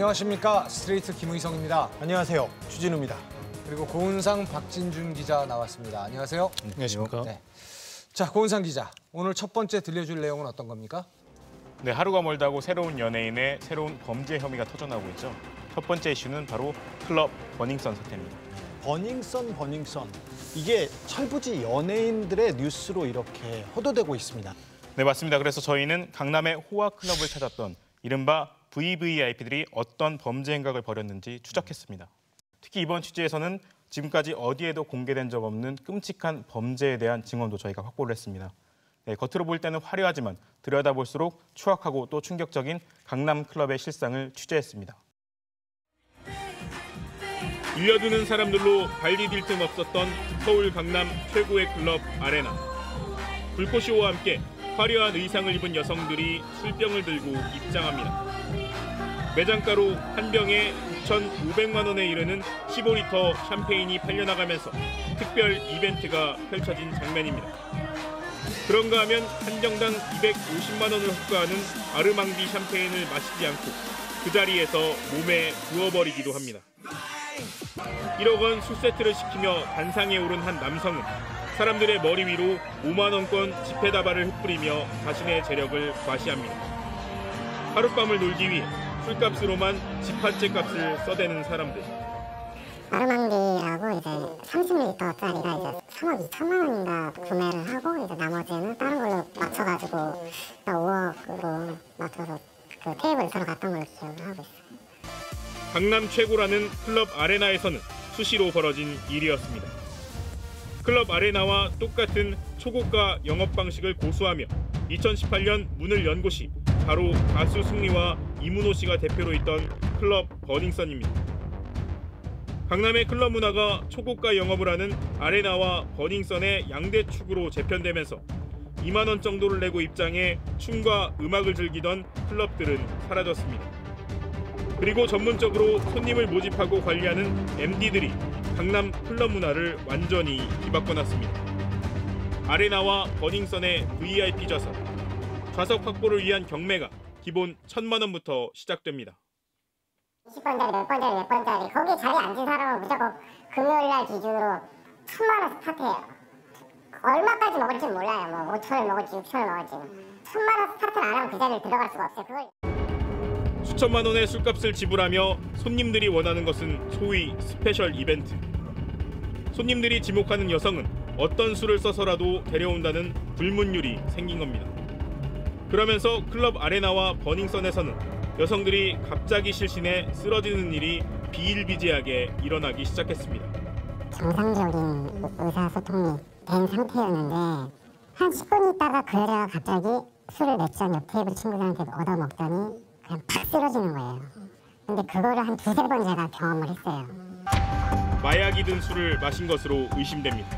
안녕하십니까. 스트레이트 김의성입니다. 안녕하세요. 주진우입니다. 그리고 고은상 박진준 기자 나왔습니다. 안녕하세요. 안녕하십니까. 네. 자, 고은상 기자. 오늘 첫 번째 들려줄 내용은 어떤 겁니까? 네, 하루가 멀다고 새로운 연예인의 새로운 범죄 혐의가 터져나오고 있죠. 첫 번째 이슈는 바로 클럽 버닝썬 사태입니다. 버닝썬. 이게 철부지 연예인들의 뉴스로 이렇게 호도되고 있습니다. 네, 맞습니다. 그래서 저희는 강남의 호화 클럽을 찾았던 이른바 VVIP들이 어떤 범죄 행각을 벌였는지 추적했습니다. 특히 이번 취재에서는 지금까지 어디에도 공개된 적 없는 끔찍한 범죄에 대한 증언도 저희가 확보를 했습니다. 네, 겉으로 볼 때는 화려하지만 들여다볼수록 추악하고 또 충격적인 강남 클럽의 실상을 취재했습니다. 밀려드는 사람들로 발디 딜 틈 없었던 서울 강남 최고의 클럽 아레나. 불꽃쇼와 함께 화려한 의상을 입은 여성들이 술병을 들고 입장합니다. 매장가로 한 병에 9,500만 원에 이르는 15리터 샴페인이 팔려나가면서 특별 이벤트가 펼쳐진 장면입니다. 그런가 하면 한 병당 250만 원을 호가하는 아르망디 샴페인을 마시지 않고 그 자리에서 몸에 부어버리기도 합니다. 1억 원 술세트를 시키며 단상에 오른 한 남성은 사람들의 머리 위로 5만 원권 지폐다발을 흩뿌리며 자신의 재력을 과시합니다. 하룻밤을 놀기 위해 술값으로만 집 한 채 값을 써대는 사람들. 아르망디라고 이제 30리터짜리가 이제 3억 2천만 원인가 구매를 하고 이제 나머지는 다른 걸로 맞춰가지고 5억으로 맞춰서 그 테이블에 들어갔던 걸로 기억을 하고 있어요. 강남 최고라는 클럽 아레나에서는 수시로 벌어진 일이었습니다. 클럽 아레나와 똑같은 초고가 영업 방식을 고수하며 2018년 문을 연 곳이 바로 가수 승리와 이문호 씨가 대표로 있던 클럽 버닝썬입니다. 강남의 클럽 문화가 초고가 영업을 하는 아레나와 버닝썬의 양대 축으로 재편되면서 2만 원 정도를 내고 입장해 춤과 음악을 즐기던 클럽들은 사라졌습니다. 그리고 전문적으로 손님을 모집하고 관리하는 MD들이 강남 클럽 문화를 완전히 뒤바꿔놨습니다. 아레나와 버닝썬의 VIP 좌석 확보를 위한 경매가 기본 1,000만 원부터 시작됩니다. 20번짜리, 몇 번짜리 거기 자리에 앉은 사람은 무조건 금요일날 기준으로 1,000만 원 스타트예요. 얼마까지 먹을지 몰라요. 뭐 5천을 먹을지 6천을 먹을지. 1,000만 원 스타트를 안 하면 그 자리를 들어갈 수가 없어요. 그걸 수천만 원의 술값을 지불하며 손님들이 원하는 것은 소위 스페셜 이벤트. 손님들이 지목하는 여성은 어떤 술을 써서라도 데려온다는 불문율이 생긴 겁니다. 그러면서 클럽 아레나와 버닝썬에서는 여성들이 갑자기 실신해 쓰러지는 일이 비일비재하게 일어나기 시작했습니다. 정상적인 의사소통이 된 상태였는데 한 10분 있다가 그 여자가 갑자기 술을 몇 잔 옆 테이블 친구들한테 얻어먹더니 그냥 팍 쓰러지는 거예요. 근데 그거를 한 2-3번 제가 경험을 했어요. 마약이 든 술을 마신 것으로 의심됩니다.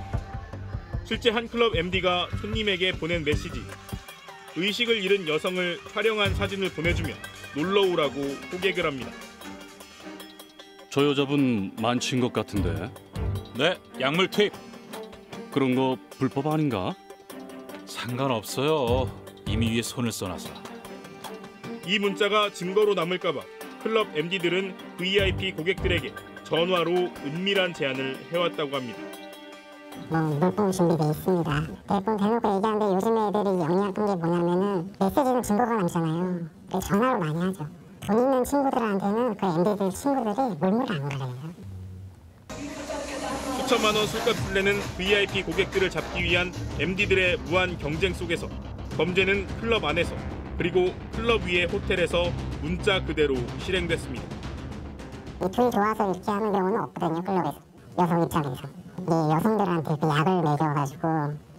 실제 한 클럽 MD가 손님에게 보낸 메시지. 의식을 잃은 여성을 촬영한 사진을 보내주며 놀러오라고 호객을 합니다. 저 여자분 만취인 것 같은데. 네, 약물 투입. 그런 거 불법 아닌가? 상관없어요. 이미 위에 손을 써놔서. 이 문자가 증거로 남을까 봐 클럽 MD들은 VIP 고객들에게 전화로 은밀한 제안을 해왔다고 합니다. 물품 준비돼 있습니다. 대부분 대놓고 얘기하는데 요즘 애들이 영리한 게 뭐냐면은 메시지는 증거가 남잖아요. 그래서 전화로 많이 하죠. 돈 있는 친구들한테는 그 MD들 친구들이 물물 안 가려요. 수천만 원 술값을 내는 VIP 고객들을 잡기 위한 MD들의 무한 경쟁 속에서 범죄는 클럽 안에서 그리고 클럽 위의 호텔에서 문자 그대로 실행됐습니다. 둘이 좋아서 이렇게 하는 경우는 없거든요. 클럽에서. 여성 입장에서. 여성들한테 그 약을 먹여가지고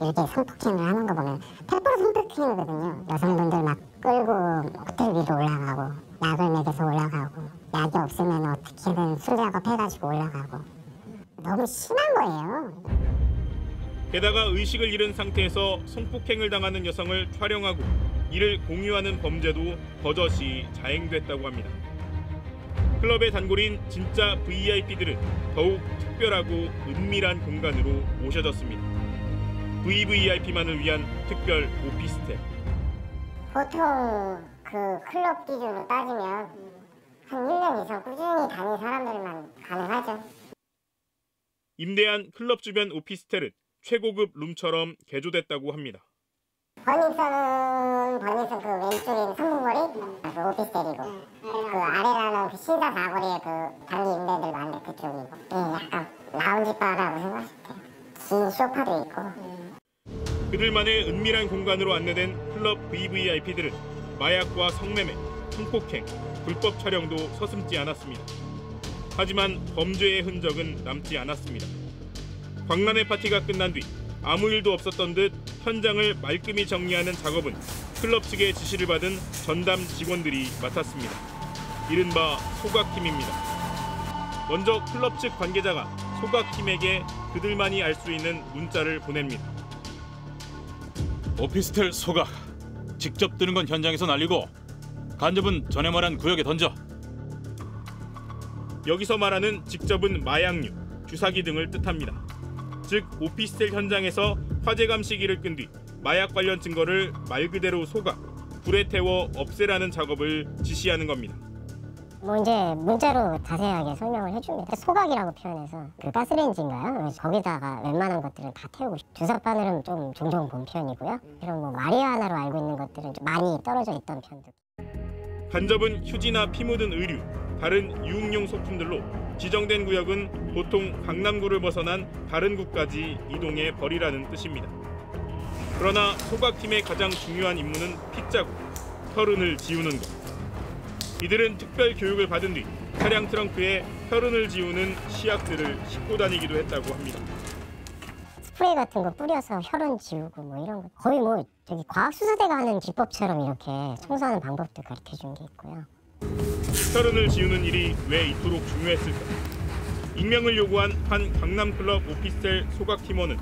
이렇게 성폭행을 하는 거 보면 100% 성폭행이거든요. 여성분들 막 끌고 호텔 위로 올라가고 약을 먹여서 올라가고 약이 없으면 어떻게든 술 작업해가지고 올라가고 너무 심한 거예요. 게다가 의식을 잃은 상태에서 성폭행을 당하는 여성을 촬영하고 이를 공유하는 범죄도 버젓이 자행됐다고 합니다. 클럽의 단골인 진짜 VIP들은 더욱 특별하고 은밀한 공간으로 모셔졌습니다. VVIP만을 위한 특별 오피스텔. 보통 그 클럽 기준으로 따지면 한 1년 이상 꾸준히 다닌 사람들만 가능하죠. 임대한 클럽 주변 오피스텔은 최고급 룸처럼 개조됐다고 합니다. 버닝썬은 버닝썬 그 왼쪽에 선풍거리 그 오피스텔이고 그 아래라는 그 신사 사거리에 그 단기 임대들 많은데 그쪽이고 약간 라운지 바라고 생각하시면 돼요. 긴 소파도 있고. 그들만의 은밀한 공간으로 안내된 클럽 VVIP들은 마약과 성매매, 성폭행, 불법 촬영도 서슴지 않았습니다. 하지만 범죄의 흔적은 남지 않았습니다. 광란의 파티가 끝난 뒤 아무 일도 없었던 듯 현장을 말끔히 정리하는 작업은 클럽 측의 지시를 받은 전담 직원들이 맡았습니다. 이른바 소각팀입니다. 먼저 클럽 측 관계자가 소각팀에게 그들만이 알 수 있는 문자를 보냅니다. 오피스텔 소각. 직접 뜨는 건 현장에서 날리고 간접은 전에 말한 구역에 던져. 여기서 말하는 직접은 마약류, 주사기 등을 뜻합니다. 즉 오피스텔 현장에서 화재감 시기를 끈 뒤 마약 관련 증거를 말 그대로 소각, 불에 태워 없애라는 작업을 지시하는 겁니다. 뭐 이제 문자로 자세하게 설명을 해줍니다. 소각이라고 표현해서 그 가스레인지인가요? 거기다가 웬만한 것들은 다 태우고 주사 바늘은 좀 종종 본 편이고요. 이런 뭐 마리화나로 알고 있는 것들은 좀 많이 떨어져 있던 편도. 간접은 휴지나 피 묻은 의류, 다른 유흥용 소품들로 지정된 구역은 보통 강남구를 벗어난 다른 구까지 이동해 버리라는 뜻입니다. 그러나 소각팀의 가장 중요한 임무는 핏자국, 혈흔을 지우는 것. 이들은 특별 교육을 받은 뒤 차량 트렁크에 혈흔을 지우는 시약들을 싣고 다니기도 했다고 합니다. 스프레이 같은 거 뿌려서 혈흔 지우고 뭐 이런 거 거의 뭐 저기 과학수사대가 하는 기법처럼 이렇게 청소하는 방법도 가르쳐 준 게 있고요. 혈흔을 지우는 일이 왜 이토록 중요했을까? 익명을 요구한 한 강남클럽 오피스텔 소각팀원은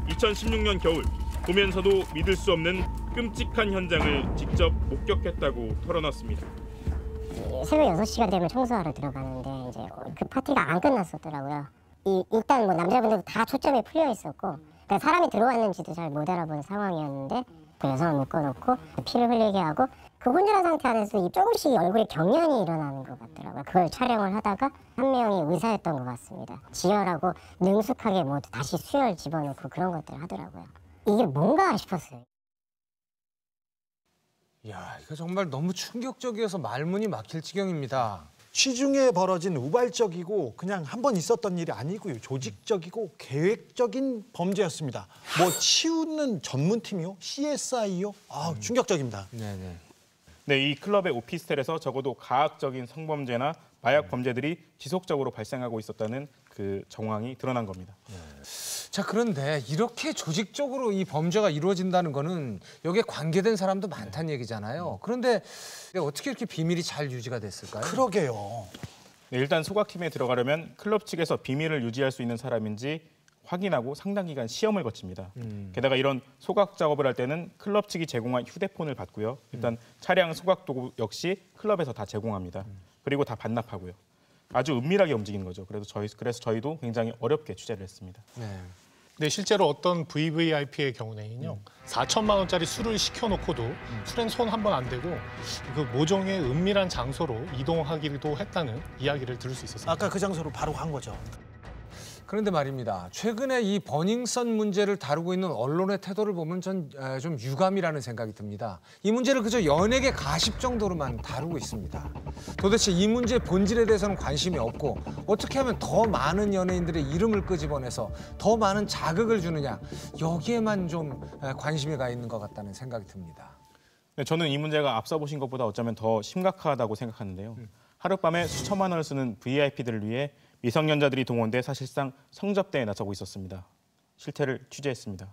2016년 겨울 보면서도 믿을 수 없는 끔찍한 현장을 직접 목격했다고 털어놨습니다. 새벽 6시가 되면 청소하러 들어가는데 이제 그 파티가 안 끝났었더라고요. 일단 뭐 남자분들도 다 초점이 풀려 있었고 그러니까 사람이 들어왔는지도 잘 못 알아본 상황이었는데 그 여성을 묶어놓고 피를 흘리게 하고 그 혼혈한 상태 안에서 조금씩 얼굴에 경련이 일어나는 것 같더라고요. 그걸 촬영을 하다가 한 명이 의사였던 것 같습니다. 지혈하고 능숙하게 뭐 다시 수혈 집어넣고 그런 것들을 하더라고요. 이게 뭔가 싶었어요. 야, 이거 정말 너무 충격적이어서 말문이 막힐 지경입니다. 시중에 벌어진 우발적이고 그냥 한 번 있었던 일이 아니고요. 조직적이고 계획적인 범죄였습니다. 뭐 치우는 전문팀이요? CSI요? 충격적입니다. 네네. 네, 이 클럽의 오피스텔에서 적어도 가학적인 성범죄나 마약 범죄들이 지속적으로 발생하고 있었다는 그 정황이 드러난 겁니다. 자, 그런데 이렇게 조직적으로 이 범죄가 이루어진다는 거는 여기에 관계된 사람도 많다는 얘기잖아요. 그런데 어떻게 이렇게 비밀이 잘 유지가 됐을까요? 그러게요. 네, 일단 소각팀에 들어가려면 클럽 측에서 비밀을 유지할 수 있는 사람인지 확인하고 상당 기간 시험을 거칩니다. 게다가 이런 소각 작업을 할 때는 클럽 측이 제공한 휴대폰을 받고요. 일단 차량 소각 도구 역시 클럽에서 다 제공합니다. 그리고 다 반납하고요. 아주 은밀하게 움직이는 거죠. 그래서 저희도 굉장히 어렵게 취재를 했습니다. 네, 실제로 어떤 VVIP의 경우에는요. 4천만 원짜리 술을 시켜놓고도 술엔 손 한 번 안 대고 그 모종의 은밀한 장소로 이동하기도 했다는 이야기를 들을 수 있었습니다. 아까 그 장소로 바로 간 거죠. 그런데 말입니다. 최근에 이 버닝썬 문제를 다루고 있는 언론의 태도를 보면 전 좀 유감이라는 생각이 듭니다. 이 문제를 그저 연예계 가십 정도로만 다루고 있습니다. 도대체 이 문제의 본질에 대해서는 관심이 없고 어떻게 하면 더 많은 연예인들의 이름을 끄집어내서 더 많은 자극을 주느냐 여기에만 좀 관심이 가 있는 것 같다는 생각이 듭니다. 네, 저는 이 문제가 앞서 보신 것보다 어쩌면 더 심각하다고 생각하는데요. 하룻밤에 수천만 원을 쓰는 VIP들을 위해 미성년자들이 동원돼 사실상 성접대에 나서고 있었습니다. 실태를 취재했습니다.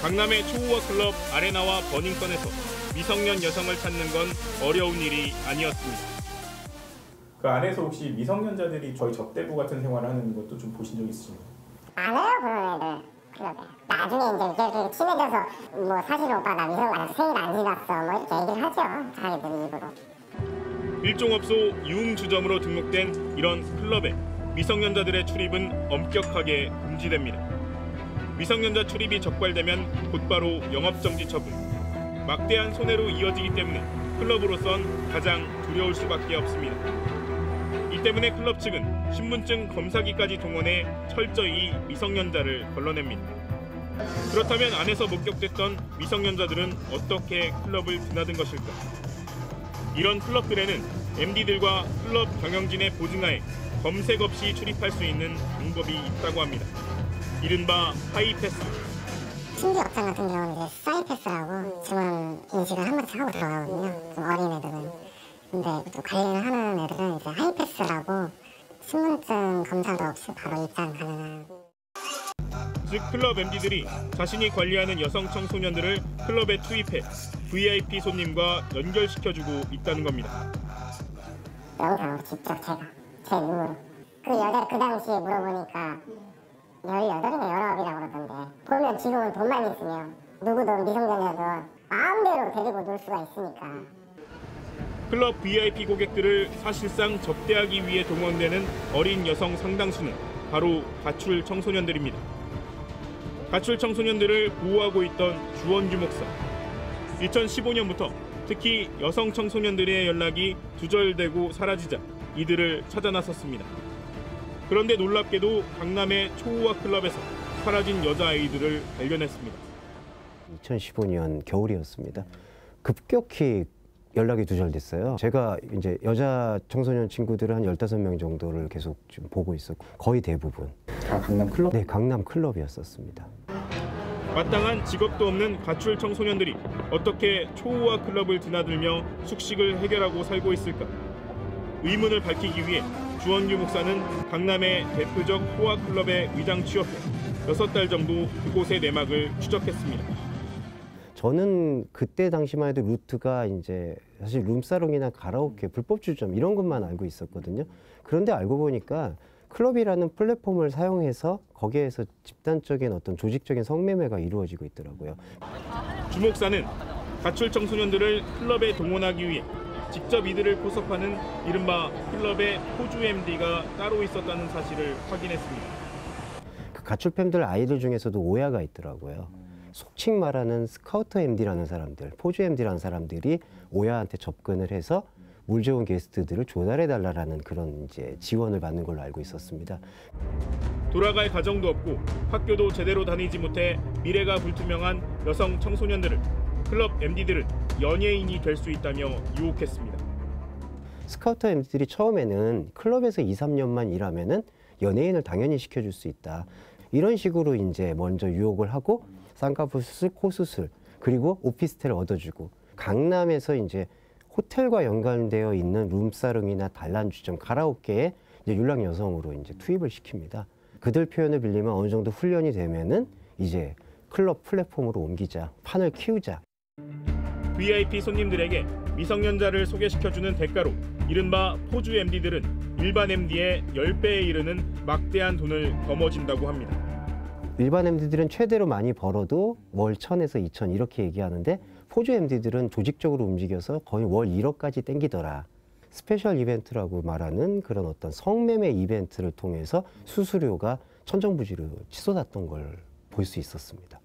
강남의 초호화 클럽 아레나와 버닝썬에서 미성년 여성을 찾는 건 어려운 일이 아니었습니다. 그 안에서 혹시 미성년자들이 저희 접대부 같은 생활을 하는 것도 좀 보신 적 있으신가요? 안 해요, 그런 애들. 클럽에. 나중에 이제 이렇게 친해져서 뭐 사실 오빠 나 미성 생일 안 지났어 뭐 이렇게 얘기를 하죠. 자기들 입으로. 일종업소 유흥주점으로 등록된 이런 클럽에 미성년자들의 출입은 엄격하게 금지됩니다. 미성년자 출입이 적발되면 곧바로 영업정지 처분. 막대한 손해로 이어지기 때문에 클럽으로선 가장 두려울 수밖에 없습니다. 이 때문에 클럽 측은 신분증 검사기까지 동원해 철저히 미성년자를 걸러냅니다. 그렇다면 안에서 목격됐던 미성년자들은 어떻게 클럽을 드나든 것일까? 이런 클럽들에는 MD들과 클럽 경영진의 보증하에 검색 없이 출입할 수 있는 방법이 있다고 합니다. 이른바 하이패스. 신규 업장 같은 경우는 이제 사이패스라고 지원 인식을 한 번씩 하고 들어가거든요. 좀 어린 애들은. 근데 또 관리를 하는 애들은 이제 하이패스라고 신분증 검사도 없이 바로 입장 가능한. 즉 클럽 MD들이 자신이 관리하는 여성 청소년들을 클럽에 투입해 VIP 손님과 연결시켜주고 있다는 겁니다. 영상으로 직접 제가 제 눈으로 그 여자 그 당시에 물어보니까 18이나 19이라고 그러던데 보면 지금은 돈만 있으면 누구든 미성년자도 마음대로 데리고 놀 수가 있으니까. 클럽 VIP 고객들을 사실상 접대하기 위해 동원되는 어린 여성 상당수는 바로 가출 청소년들입니다. 가출 청소년들을 보호하고 있던 주원규 목사. 2015년부터 특히 여성 청소년들의 연락이 두절되고 사라지자 이들을 찾아 나섰습니다. 그런데 놀랍게도 강남의 초호화 클럽에서 사라진 여자아이들을 발견했습니다. 2015년 겨울이었습니다. 급격히 연락이 두절됐어요. 제가 이제 여자 청소년 친구들을 한 15명 정도를 계속 좀 보고 있었고 거의 대부분 다 강남 클럽? 네, 강남 클럽이었었습니다. 마땅한 직업도 없는 가출 청소년들이 어떻게 초호화 클럽을 드나들며 숙식을 해결하고 살고 있을까? 의문을 밝히기 위해 주원규 목사는 강남의 대표적 호화 클럽에 위장 취업해 6달 정도 그곳의 내막을 추적했습니다. 저는 그때 당시만 해도 루트가 이제 사실 룸사롱이나 가라오케, 불법 주점 이런 것만 알고 있었거든요. 그런데 알고 보니까 클럽이라는 플랫폼을 사용해서 거기에서 집단적인 어떤 조직적인 성매매가 이루어지고 있더라고요. 주 목사는 가출 청소년들을 클럽에 동원하기 위해 직접 이들을 포섭하는 이른바 클럽의 포주 MD가 따로 있었다는 사실을 확인했습니다. 그 가출팸들 아이들 중에서도 오야가 있더라고요. 속칭 말하는 스카우터 MD라는 사람들, 포주 MD라는 사람들이 오야한테 접근을 해서 물 좋은 게스트들을 조달해달라는 그런 이제 지원을 받는 걸로 알고 있었습니다. 돌아갈 가정도 없고 학교도 제대로 다니지 못해 미래가 불투명한 여성 청소년들을 클럽 MD들은 연예인이 될 수 있다며 유혹했습니다. 스카우터 MD들이 처음에는 클럽에서 2, 3년만 일하면은 연예인을 당연히 시켜줄 수 있다. 이런 식으로 이제 먼저 유혹을 하고 쌍꺼풀 수술, 코 수술, 그리고 오피스텔을 얻어주고 강남에서 이제 호텔과 연관되어 있는 룸사롱이나 단란주점, 가라오케에 이제 율락 여성으로 이제 투입을 시킵니다. 그들 표현을 빌리면 어느 정도 훈련이 되면은 이제 클럽 플랫폼으로 옮기자, 판을 키우자. VIP 손님들에게 미성년자를 소개시켜주는 대가로 이른바 포주 MD들은 일반 MD의 10배에 이르는 막대한 돈을 거머쥔다고 합니다. 일반 MD들은 최대로 많이 벌어도 월 1,000에서 2,000 이렇게 얘기하는데 포주 MD들은 조직적으로 움직여서 거의 월 1억까지 땡기더라. 스페셜 이벤트라고 말하는 그런 어떤 성매매 이벤트를 통해서 수수료가 천정부지로 치솟았던 걸 볼 수 있었습니다.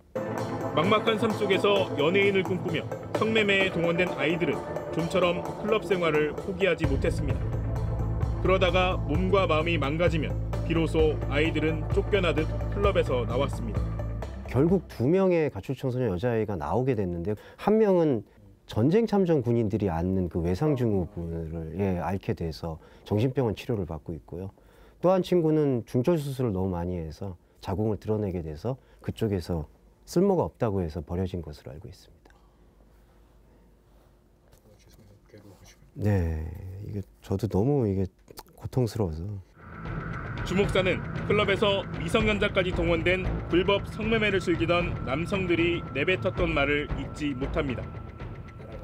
막막한 삶 속에서 연예인을 꿈꾸며 성매매에 동원된 아이들은 좀처럼 클럽 생활을 포기하지 못했습니다. 그러다가 몸과 마음이 망가지면 비로소 아이들은 쫓겨나듯 클럽에서 나왔습니다. 결국 2명의 가출 청소년 여자아이가 나오게 됐는데 한 명은 전쟁 참전 군인들이 앓는 그 외상증후군을 앓게 돼서 정신병원 치료를 받고 있고요. 또 한 친구는 중절 수술을 너무 많이 해서 자궁을 드러내게 돼서 그쪽에서 쓸모가 없다고 해서 버려진 것으로 알고 있습니다. 네, 이게 저도 너무 이게 고통스러워서. 주 목사는 클럽에서 미성년자까지 동원된 불법 성매매를 즐기던 남성들이 내뱉었던 말을 잊지 못합니다.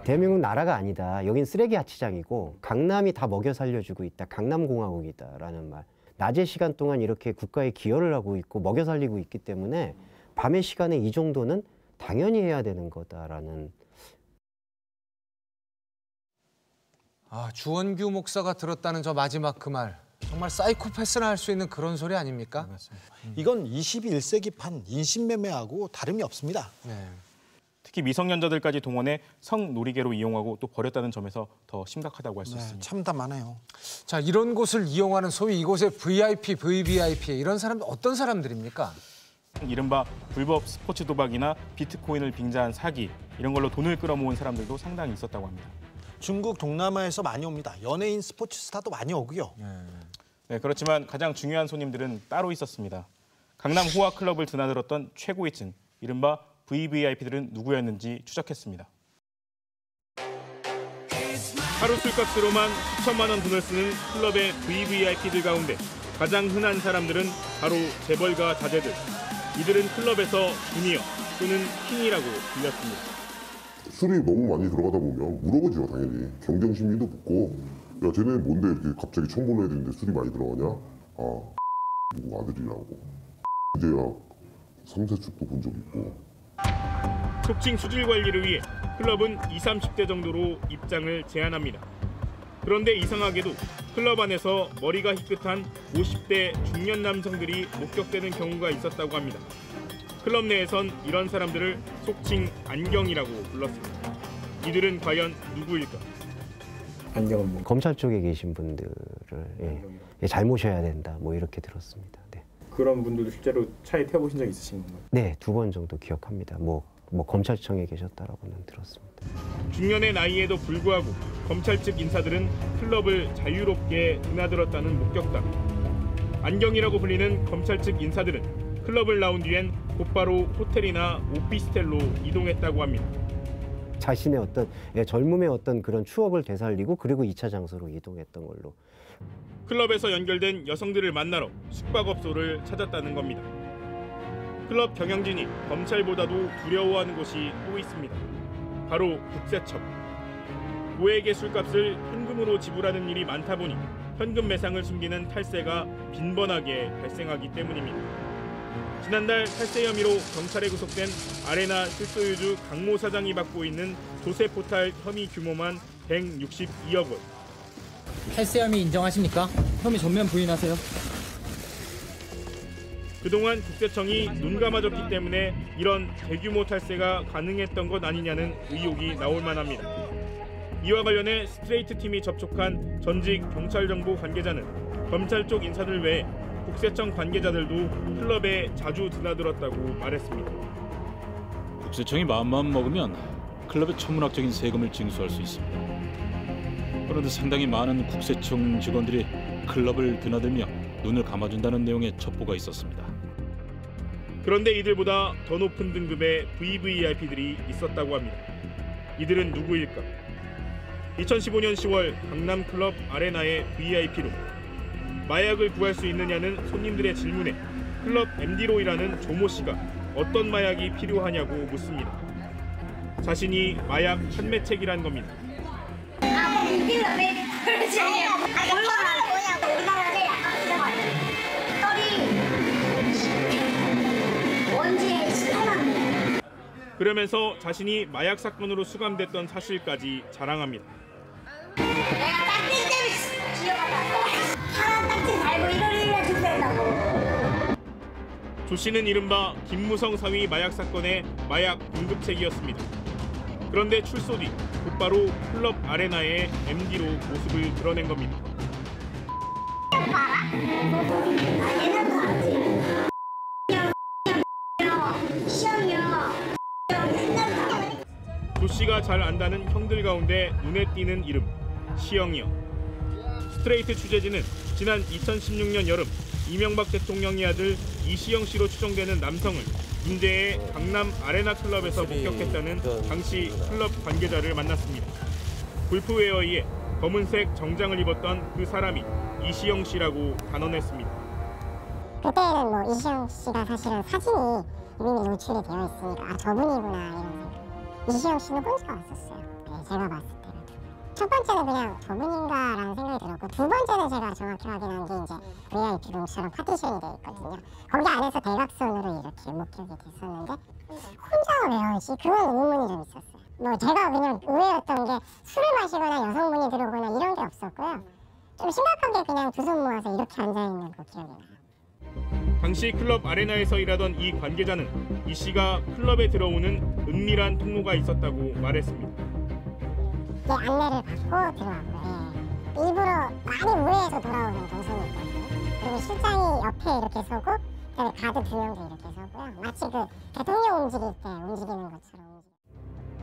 대한민국 나라가 아니다. 여긴 쓰레기 하치장이고 강남이 다 먹여 살려주고 있다. 강남공화국이다라는 말. 낮의 시간 동안 이렇게 국가에 기여를 하고 있고 먹여 살리고 있기 때문에 밤의 시간에 이 정도는 당연히 해야 되는 거다라는. 주원규 목사가 들었다는 저 마지막 그 말. 정말 사이코패스나 할 수 있는 그런 소리 아닙니까? 이건 21세기판 인신매매하고 다름이 없습니다. 네. 특히 미성년자들까지 동원해 성놀이개로 이용하고 또 버렸다는 점에서 더 심각하다고 할 수 있습니다. 참담하네요. 자, 이런 곳을 이용하는 소위 이곳의 VIP, VVIP 이런 사람들 어떤 사람들입니까? 이른바 불법 스포츠 도박이나 비트코인을 빙자한 사기 이런 걸로 돈을 끌어모은 사람들도 상당히 있었다고 합니다. 중국 동남아에서 많이 옵니다. 연예인, 스포츠 스타도 많이 오고요. 네, 그렇지만 가장 중요한 손님들은 따로 있었습니다. 강남 호화 클럽을 드나들었던 최고위층, 이른바 VVIP들은 누구였는지 추적했습니다. 하루 술값으로만 수천만 원 돈을 쓰는 클럽의 VVIP들 가운데 가장 흔한 사람들은 바로 재벌가 자제들. 이들은 클럽에서 주니어 또는 킹이라고 불렸습니다. 술이 너무 많이 들어가다 보면 물어보죠, 당연히. 경쟁심리도 붙고, 야, 쟤네 뭔데 이렇게 갑자기 처음 보는 애들인데 술이 많이 들어가냐? 아, 누구 아들이라고. 이제야 3세축도 본 적 있고. 속칭 수질 관리를 위해 클럽은 20, 30대 정도로 입장을 제한합니다. 그런데 이상하게도 클럽 안에서 머리가 희끗한 50대 중년 남성들이 목격되는 경우가 있었다고 합니다. 클럽 내에선 이런 사람들을 속칭 안경이라고 불렀습니다. 이들은 과연 누구일까? 안경은 뭐 검찰 쪽에 계신 분들을 잘 모셔야 된다 뭐 이렇게 들었습니다. 네. 그런 분들도 실제로 차에 태워보신 적 있으신 건가요? 네, 2번 정도 기억합니다. 뭐 검찰청에 계셨다라고는 들었습니다. 중년의 나이에도 불구하고 검찰 측 인사들은 클럽을 자유롭게 드나들었다는 목격담. 안경이라고 불리는 검찰 측 인사들은 클럽을 나온 뒤엔 곧바로 호텔이나 오피스텔로 이동했다고 합니다. 자신의 어떤 젊음의 어떤 그런 추억을 되살리고 그리고 2차 장소로 이동했던 걸로. 클럽에서 연결된 여성들을 만나러 숙박업소를 찾았다는 겁니다. 클럽 경영진이 검찰보다도 두려워하는 곳이 또 있습니다. 바로 국세청. 고액의 술값을 현금으로 지불하는 일이 많다 보니 현금 매상을 숨기는 탈세가 빈번하게 발생하기 때문입니다. 지난달 탈세 혐의로 경찰에 구속된 아레나 실소유주 강모 사장이 받고 있는 조세 포탈 혐의 규모만 162억 원. 탈세 혐의 인정하십니까? 혐의 전면 부인하세요. 그동안 국세청이 눈 감아줬기 때문에 이런 대규모 탈세가 가능했던 것 아니냐는 의혹이 나올 만합니다. 이와 관련해 스트레이트 팀이 접촉한 전직 경찰정보 관계자는 검찰 쪽 인사들 외에 국세청 관계자들도 클럽에 자주 드나들었다고 말했습니다. 국세청이 마음만 먹으면 클럽의 천문학적인 세금을 징수할 수 있습니다. 그런데 상당히 많은 국세청 직원들이 클럽을 드나들며 눈을 감아준다는 내용의 첩보가 있었습니다. 그런데 이들보다 더 높은 등급의 VVIP들이 있었다고 합니다. 이들은 누구일까? 2015년 10월 강남 클럽 아레나의 VIP로 마약을 구할 수 있느냐는 손님들의 질문에 클럽 MD로 일하는 조모 씨가 어떤 마약이 필요하냐고 묻습니다. 자신이 마약 판매책이란 겁니다. 그러면서 자신이 마약 사건으로 수감됐던 사실까지 자랑합니다. 내가 딱지 때문에 지어받았어. 파란 딱지 달고 이러리라 준다고. 조 씨는 이른바 김무성 사위 마약 사건의 마약 공급책이었습니다. 그런데 출소 뒤 곧바로 클럽 아레나의 MD로 모습을 드러낸 겁니다. 조 씨가 잘 안다는 형들 가운데 눈에 띄는 이름, 시영이요. 스트레이트 취재진은 지난 2016년 여름 이명박 대통령의 아들 이시영 씨로 추정되는 남성을 인제의 강남 아레나 클럽에서 목격했다는 당시 클럽 관계자를 만났습니다. 골프웨어에 검은색 정장을 입었던 그 사람이 이시영 씨라고 단언했습니다. 그때는 뭐 이시영 씨가 사실은 사진이 이미 노출이 되어 있으니까 아 저분이구나 이런 생각. 이시영 씨는 혼자 왔었어요. 네, 제가 봤을 때는. 첫 번째는 그냥 저분인가라는 생각이 들었고 두 번째는 제가 정확히 확인한 게 이제 VIP 룸처럼 파티션이 되어 있거든요. 거기 안에서 대각선으로 이렇게 목격이 됐었는데 혼자 왜 오지? 그런 의문이 좀 있었어요. 뭐 제가 그냥 의외였던 게 술을 마시거나 여성분이 들어오거나 이런 게 없었고요. 좀 심각하게 그냥 두 손 모아서 이렇게 앉아있는 그 기억이 나요. 당시 클럽 아레나에서 일하던 이 관계자는 이 씨가 클럽에 들어오는 은밀한 통로가 있었다고 말했습니다. 안내를 받고 들어왔고요. 일부러 많이 우회해서 돌아오는 동선이 있거든요. 그리고 실장이 옆에 이렇게 서고 그다음에 가드 2명도 이렇게 서고요. 마치 그 대통령 움직일 때 움직이는 것처럼.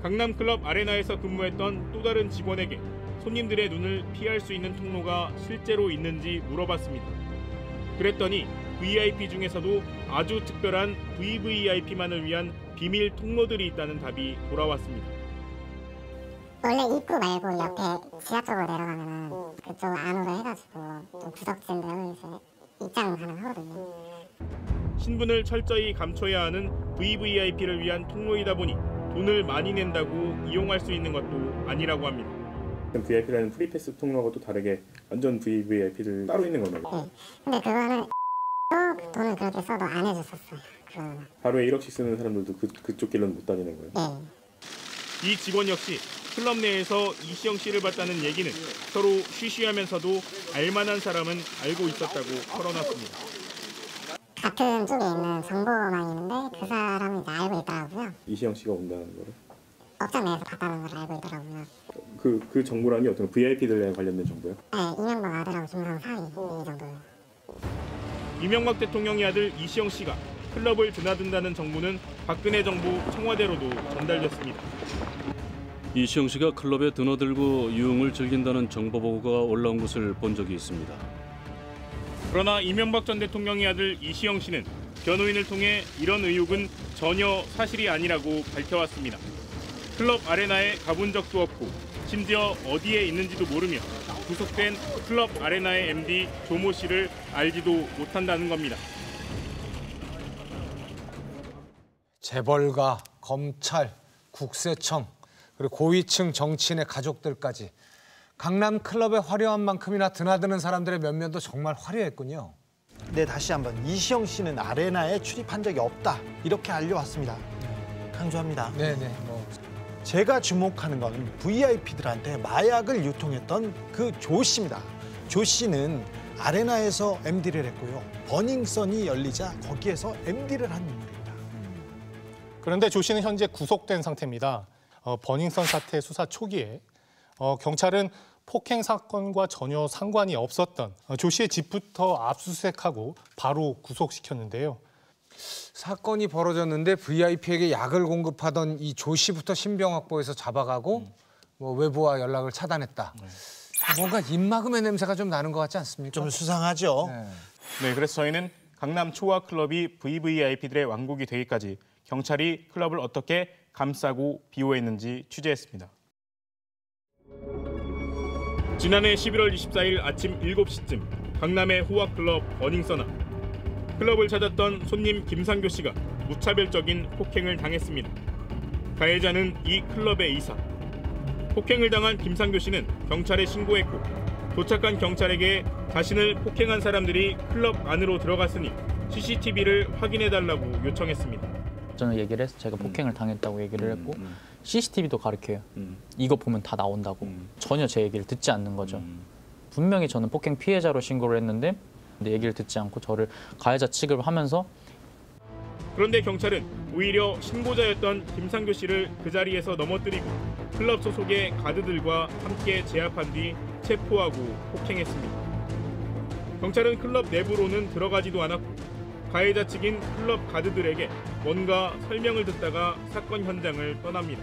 강남 클럽 아레나에서 근무했던 또 다른 직원에게 손님들의 눈을 피할 수 있는 통로가 실제로 있는지 물어봤습니다. 그랬더니 VIP 중에서도 아주 특별한 VVIP만을 위한 비밀 통로들이 있다는 답이 돌아왔습니다. 원래 입구 말고 옆에 지하 쪽으로 내려가면은 그쪽 안으로 해가지고 좀 구석진들 이제 입장 가능하거든요. 신분을 철저히 감춰야 하는 VVIP를 위한 통로이다 보니 돈을 많이 낸다고 이용할 수 있는 것도 아니라고 합니다. VIP라는 프리패스 통로하고 또 다르게 완전 VVIP들 따로 있는 건가요? 네. 근데 그거는 돈을 그렇게 써도 안 해줬었어요. 그거는. 하루에 1억씩 쓰는 사람들도 그쪽 길로는 못 다니는 거예요? 네. 이 직원 역시 클럽 내에서 이시영 씨를 봤다는 얘기는 서로 쉬쉬하면서도 알만한 사람은 알고 있었다고 털어놨습니다. 같은 쪽에 있는 정보망이 있는데 그 사람은 이제 알고 있더라고요. 이시영 씨가 온다는 거를? 업장 내에서 봤다는 걸 알고 있더라고요. 그 정보라는 게 어떤 VIP들에 관련된 정보요? 네, 이명박 아들하고 김상 사이 이 정도요. 이명박 대통령의 아들 이시영 씨가 클럽을 드나든다는 정보는 박근혜 정부 청와대로도 전달됐습니다. 이시영 씨가 클럽에 드나들고 유흥을 즐긴다는 정보 보고가 올라온 것을 본 적이 있습니다. 그러나 이명박 전 대통령의 아들 이시영 씨는 변호인을 통해 이런 의혹은 전혀 사실이 아니라고 밝혀왔습니다. 클럽 아레나에 가본 적도 없고 심지어 어디에 있는지도 모르며 구속된 클럽 아레나의 MD 조모 씨를 알지도 못한다는 겁니다. 재벌가, 검찰, 국세청, 그리고 고위층 정치인의 가족들까지 강남 클럽의 화려한 만큼이나 드나드는 사람들의 면면도 정말 화려했군요. 네, 다시 한번 이시영 씨는 아레나에 출입한 적이 없다 이렇게 알려왔습니다. 강조합니다. 네네. 제가 주목하는 건 VIP들한테 마약을 유통했던 그 조 씨입니다. 조 씨는 아레나에서 MD를 했고요. 버닝썬이 열리자 거기에서 MD를 한 인물입니다. 그런데 조 씨는 현재 구속된 상태입니다. 버닝썬 사태 수사 초기에 경찰은 폭행 사건과 전혀 상관이 없었던 조 씨의 집부터 압수수색하고 바로 구속시켰는데요. 사건이 벌어졌는데 VIP에게 약을 공급하던 이 조 씨부터 신병 확보해서 잡아가고 뭐 외부와 연락을 차단했다. 뭔가 입막음의 냄새가 좀 나는 것 같지 않습니까? 좀 수상하죠. 네, 그래서 저희는 강남 초와 클럽이 VVIP들의 왕국이 되기까지 경찰이 클럽을 어떻게 감싸고 비호했는지 취재했습니다. 지난해 11월 24일 아침 7시쯤 강남의 호화클럽 버닝썬 앞. 클럽을 찾았던 손님 김상교 씨가 무차별적인 폭행을 당했습니다. 가해자는 이 클럽의 이사. 폭행을 당한 김상교 씨는 경찰에 신고했고 도착한 경찰에게 자신을 폭행한 사람들이 클럽 안으로 들어갔으니 CCTV를 확인해달라고 요청했습니다. 저는 얘기를 해서 제가 폭행을 당했다고 얘기를 했고 CCTV도 가르쳐요. 이거 보면 다 나온다고. 전혀 제 얘기를 듣지 않는 거죠. 분명히 저는 폭행 피해자로 신고를 했는데 얘기를 듣지 않고 저를 가해자 취급을 하면서 그런데 경찰은 오히려 신고자였던 김상교 씨를 그 자리에서 넘어뜨리고 클럽 소속의 가드들과 함께 제압한 뒤 체포하고 폭행했습니다. 경찰은 클럽 내부로는 들어가지도 않았고 가해자 측인 클럽 가드들에게 뭔가 설명을 듣다가 사건 현장을 떠납니다.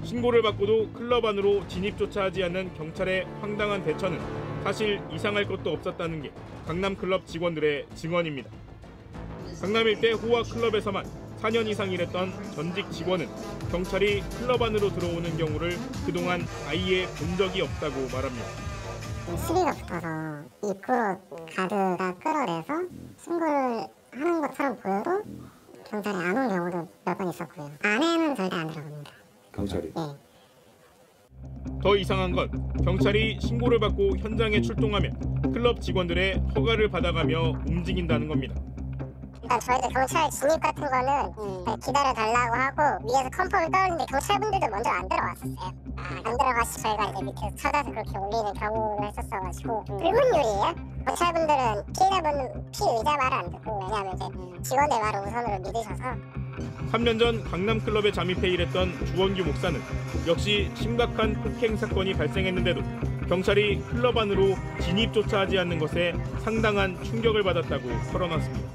신고를 받고도 클럽 안으로 진입조차 하지 않는 경찰의 황당한 대처는 사실 이상할 것도 없었다는 게 강남 클럽 직원들의 증언입니다. 강남 일대 호화 클럽에서만 4년 이상 일했던 전직 직원은 경찰이 클럽 안으로 들어오는 경우를 그동안 아예 본 적이 없다고 말합니다. 시비가 붙어서 입구로 가드가 끌어내서 신고를 하는 것처럼 보여도 경찰이 안 온 경우도 몇 번 있었고요. 안에는 절대 안 들어갑니다. 경찰이? 네. 더 이상한 건 경찰이 신고를 받고 현장에 출동하면 클럽 직원들의 허가를 받아가며 움직인다는 겁니다. 일단 저희들 경찰 진입 같은 거는 기다려달라고 하고 위에서 컨펌을 떠올리는데 경찰분들도 먼저 안 들어왔었어요. 안 들어가시 저희가 이제 밑에서 찾아서 그렇게 올리는 경우를 했었어가지고 불문율이에요. 경찰분들은 피의자 말을 안 듣고 왜냐하면 이제 직원의 말을 우선으로 믿으셔서 3년 전 강남클럽에 잠입해 일했던 주원규 목사는 역시 심각한 폭행 사건이 발생했는데도 경찰이 클럽 안으로 진입조차 하지 않는 것에 상당한 충격을 받았다고 털어놨습니다.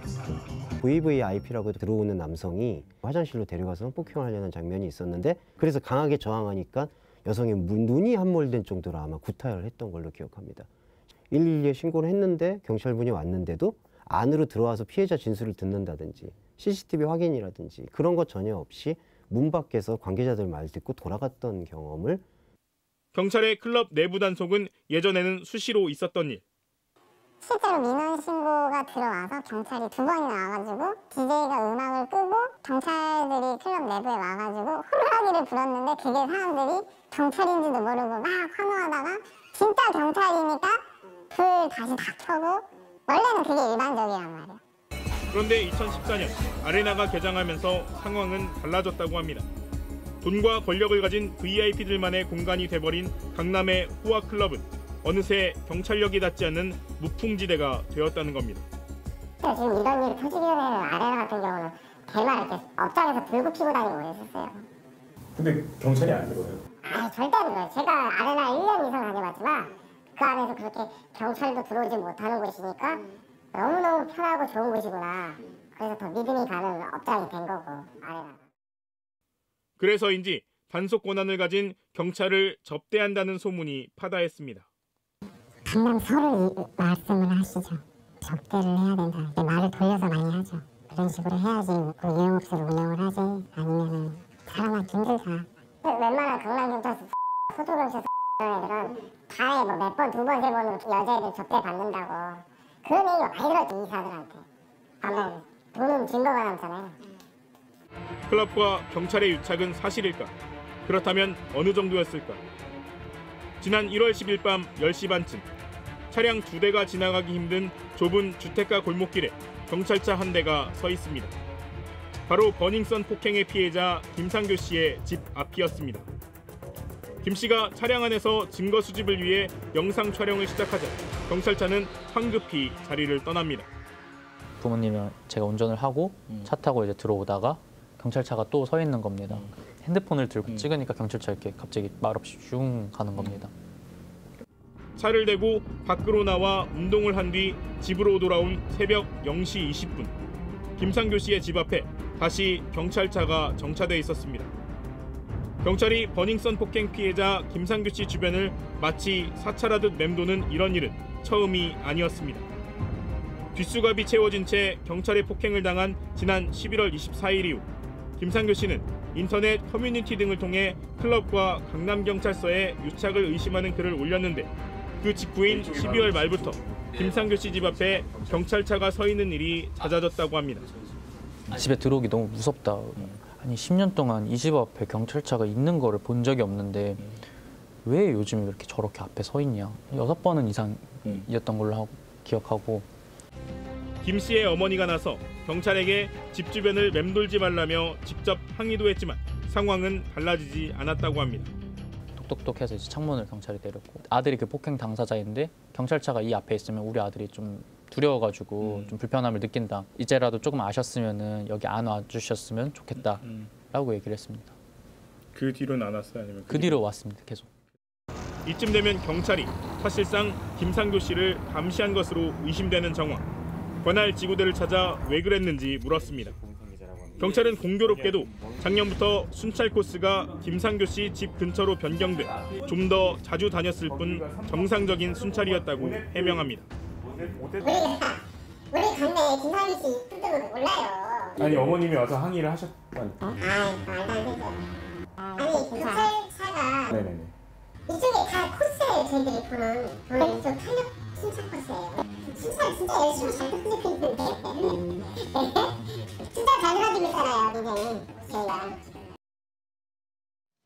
VVIP라고 들어오는 남성이 화장실로 데려가서 성폭행을 하려는 장면이 있었는데 그래서 강하게 저항하니까 여성의 눈이 함몰된 정도로 아마 구타를 했던 걸로 기억합니다. 112에 신고를 했는데 경찰분이 왔는데도 안으로 들어와서 피해자 진술을 듣는다든지 CCTV 확인이라든지 그런 것 전혀 없이 문 밖에서 관계자들 말 듣고 돌아갔던 경험을 경찰의 클럽 내부 단속은 예전에는 수시로 있었던 일. 실제로 민원 신고가 들어와서 경찰이 2번이나 와가지고 DJ가 음악을 끄고 경찰들이 클럽 내부에 와가지고 호루라기를 불었는데 그게 사람들이 경찰인지도 모르고 막 환호하다가 진짜 경찰이니까 불 다시 다 켜고 원래는 그게 일반적이란 말이에요. 그런데 2014년 아레나가 개장하면서 상황은 달라졌다고 합니다. 돈과 권력을 가진 VIP들만의 공간이 돼버린 강남의 후아클럽은 어느새 경찰력이 닿지 않는 무풍지대가 되었다는 겁니다. 지금 이런 일이 터지기 전에는 아레나 같은 경우는 대만 이렇게 업장에서 불고 피고 다니고 그랬었어요. 근데 경찰이 안 들어요? 아니 절대 안 들어요. 제가 아레나 1년 이상 다녀봤지만 그 안에서 그렇게 경찰도 들어오지 못하는 곳이니까 너무너무 편하고 좋은 곳이구나. 그래서 더 믿음이 가는 업장이 된 거고 아레나. 그래서인지 단속 권한을 가진 경찰을 접대한다는 소문이 파다했습니다. 강남 서를 말씀을 하시죠. 접대를 해야 된다. 말을 돌려서 많이 하죠. 그런 식으로 해야지 그 유흥업소를 운영을 하지 아니면은 살아남기 힘들다. 웬만한 강남경찰서 소도경찰서 이런 애들은 다에 뭐 몇 번, 2번, 3번으로 여자애들 접대 받는다고 그런 얘기가 많이 들었죠 이사들한테. 아마 돈은 증거가 남잖아요. 클럽과 경찰의 유착은 사실일까? 그렇다면 어느 정도였을까? 지난 1월 10일 밤 10시 반쯤 차량 2대가 지나가기 힘든 좁은 주택가 골목길에 경찰차 한 대가 서 있습니다. 바로 버닝썬 폭행의 피해자 김상교 씨의 집 앞이었습니다. 김 씨가 차량 안에서 증거 수집을 위해 영상 촬영을 시작하자 경찰차는 황급히 자리를 떠납니다. 부모님이랑 제가 운전을 하고 차 타고 이제 들어오다가 경찰차가 또 서 있는 겁니다. 핸드폰을 들고 찍으니까 경찰차 이렇게 갑자기 말없이 슝 가는 겁니다. 차를 대고 밖으로 나와 운동을 한 뒤 집으로 돌아온 새벽 0시 20분. 김상교 씨의 집 앞에 다시 경찰차가 정차돼 있었습니다. 경찰이 버닝썬 폭행 피해자 김상교 씨 주변을 마치 사찰하듯 맴도는 이런 일은 처음이 아니었습니다. 뒷수갑이 채워진 채 경찰의 폭행을 당한 지난 11월 24일 이후 김상교 씨는 인터넷 커뮤니티 등을 통해 클럽과 강남경찰서에 유착을 의심하는 글을 올렸는데 그 직후인 12월 말부터 김상교 씨 집 앞에 경찰차가 서 있는 일이 잦아졌다고 합니다. 집에 들어오기 너무 무섭다. 아니 10년 동안 이 집 앞에 경찰차가 있는 거를 본 적이 없는데 왜 요즘 이렇게 저렇게 앞에 서 있냐. 6번은 이상이었던 걸로 기억하고. 김 씨의 어머니가 나서 경찰에게 집 주변을 맴돌지 말라며 직접 항의도 했지만 상황은 달라지지 않았다고 합니다. 똑똑똑해서 이제 창문을 경찰이 내렸고 아들이 그 폭행 당사자인데 경찰차가 이 앞에 있으면 우리 아들이 좀 두려워가지고 좀 불편함을 느낀다. 이제라도 조금 아셨으면은 여기 안 와주셨으면 좋겠다라고 얘기를 했습니다. 그 뒤로는 안 왔어요? 아니면 그 뒤로 왔습니다. 계속. 이쯤 되면 경찰이 사실상 김상교 씨를 감시한 것으로 의심되는 정황. 관할 지구대를 찾아 왜 그랬는지 물었습니다. 경찰은 공교롭게도 작년부터 순찰 코스가 김상교 씨 집 근처로 변경돼 좀 더 자주 다녔을 뿐 정상적인 순찰이었다고 해명합니다. 우리 동네 김상규 씨 뜻을 몰라요. 아니 어머님이 와서 항의를 하셨다니까. 아니 경찰차가 네네네. 이쪽에 다 코스예요. 저희들이 보는 원래 이쪽 탄력 순찰 코스예요. 순찰 진짜 열심히 잘 듣고 있는데 진짜 잘 가지고 있잖아요, 굉장히 저희가.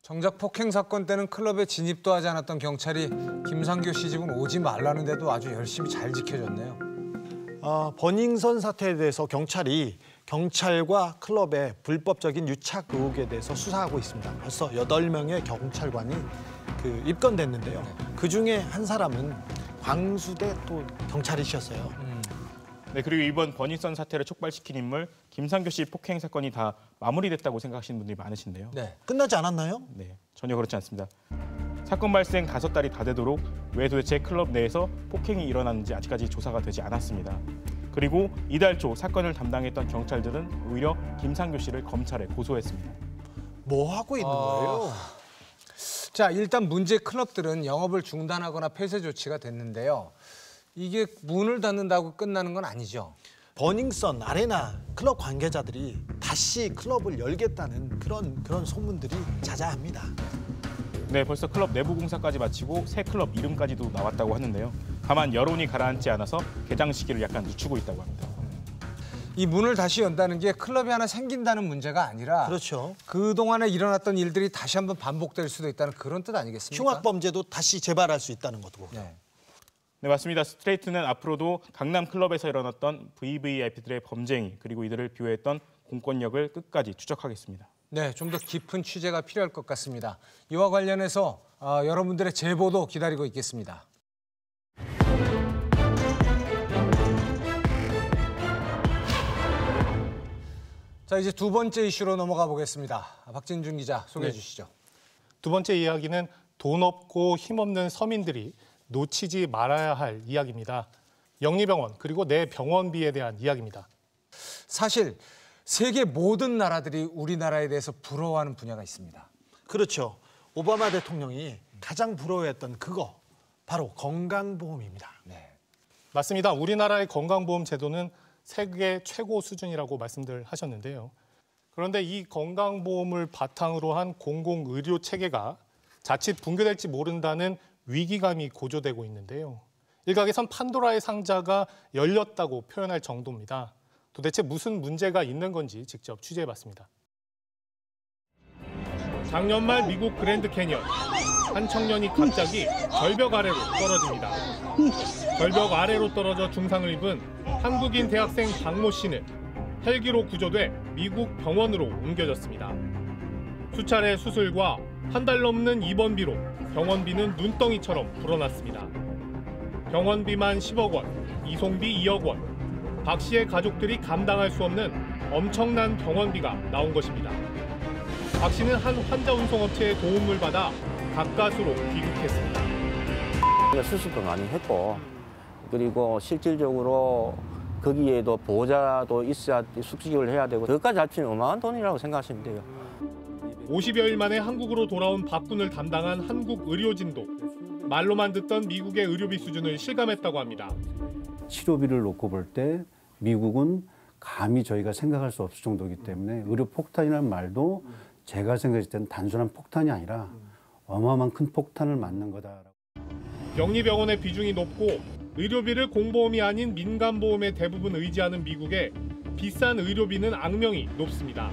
정작 폭행 사건 때는 클럽에 진입도 하지 않았던 경찰이 김상교 씨 집은 오지 말라는데도 아주 열심히 잘 지켜줬네요. 버닝썬 사태에 대해서 경찰이 경찰과 클럽의 불법적인 유착 의혹에 대해서 수사하고 있습니다. 벌써 8명의 경찰관이 입건됐는데요. 그중에 한 사람은 광수대 또 경찰이셨어요. 네, 그리고 이번 버닝썬 사태를 촉발시킨 인물 김상규 씨 폭행 사건이 다 마무리됐다고 생각하시는 분들이 많으신데요. 네. 끝나지 않았나요? 네, 전혀 그렇지 않습니다. 사건 발생 5달이 다 되도록 왜 도대체 클럽 내에서 폭행이 일어났는지 아직까지 조사가 되지 않았습니다. 그리고 이달 초 사건을 담당했던 경찰들은 오히려 김상규 씨를 검찰에 고소했습니다. 뭐 하고 있는 거예요? 자, 일단 문제 클럽들은 영업을 중단하거나 폐쇄 조치가 됐는데요. 이게 문을 닫는다고 끝나는 건 아니죠. 버닝썬 아레나 클럽 관계자들이 다시 클럽을 열겠다는 그런 소문들이 자자합니다. 네, 벌써 클럽 내부 공사까지 마치고 새 클럽 이름까지도 나왔다고 하는데요. 다만 여론이 가라앉지 않아서 개장 시기를 약간 늦추고 있다고 합니다. 이 문을 다시 연다는 게 클럽이 하나 생긴다는 문제가 아니라 그렇죠. 그동안에 일어났던 일들이 다시 한번 반복될 수도 있다는 그런 뜻 아니겠습니까? 흉악범죄도 다시 재발할 수 있다는 것도. 네, 맞습니다. 스트레이트는 앞으로도 강남 클럽에서 일어났던 VVIP들의 범죄행위 그리고 이들을 비호했던 공권력을 끝까지 추적하겠습니다. 네, 좀 더 깊은 취재가 필요할 것 같습니다. 이와 관련해서 여러분들의 제보도 기다리고 있겠습니다. 자, 이제 두 번째 이슈로 넘어가 보겠습니다. 박진준 기자 소개해 주시죠. 두 번째 이야기는 돈 없고 힘없는 서민들이 놓치지 말아야 할 이야기입니다. 영리병원 그리고 내 병원비에 대한 이야기입니다. 사실 세계 모든 나라들이 우리나라에 대해서 부러워하는 분야가 있습니다. 그렇죠. 오바마 대통령이 가장 부러워했던 그거 바로 건강보험입니다. 맞습니다. 우리나라의 건강보험 제도는 세계 최고 수준이라고 말씀들 하셨는데요. 그런데 이 건강보험을 바탕으로 한 공공의료 체계가 자칫 붕괴될지 모른다는 위기감이 고조되고 있는데요. 일각에선 판도라의 상자가 열렸다고 표현할 정도입니다. 도대체 무슨 문제가 있는 건지 직접 취재해봤습니다. 작년 말 미국 그랜드 캐니언. 한 청년이 갑자기 절벽 아래로 떨어집니다. 절벽 아래로 떨어져 중상을 입은 한국인 대학생 박모 씨는 헬기로 구조돼 미국 병원으로 옮겨졌습니다. 수차례 수술과 한 달 넘는 입원비로 병원비는 눈덩이처럼 불어났습니다. 병원비만 10억 원, 이송비 2억 원. 박 씨의 가족들이 감당할 수 없는 엄청난 병원비가 나온 것입니다. 박 씨는 한 환자 운송업체의 도움을 받아 가까스로 귀국했습니다. 수술도 많이 했고 그리고 실질적으로 거기에도 보호자도 있어야 숙식을 해야 되고 그것까지 합치면 어마어마한 돈이라고 생각하시면 돼요. 50여일 만에 한국으로 돌아온 박군을 담당한 한국 의료진도 말로만 듣던 미국의 의료비 수준을 실감했다고 합니다. 치료비를 놓고 볼 때 미국은 감히 저희가 생각할 수 없을 정도이기 때문에 의료 폭탄이라는 말도 제가 생각했을 때는 단순한 폭탄이 아니라 어마어마한 큰 폭탄을 맞는 거다. 영리병원의 비중이 높고 의료비를 공보험이 아닌 민간보험에 대부분 의지하는 미국에 비싼 의료비는 악명이 높습니다.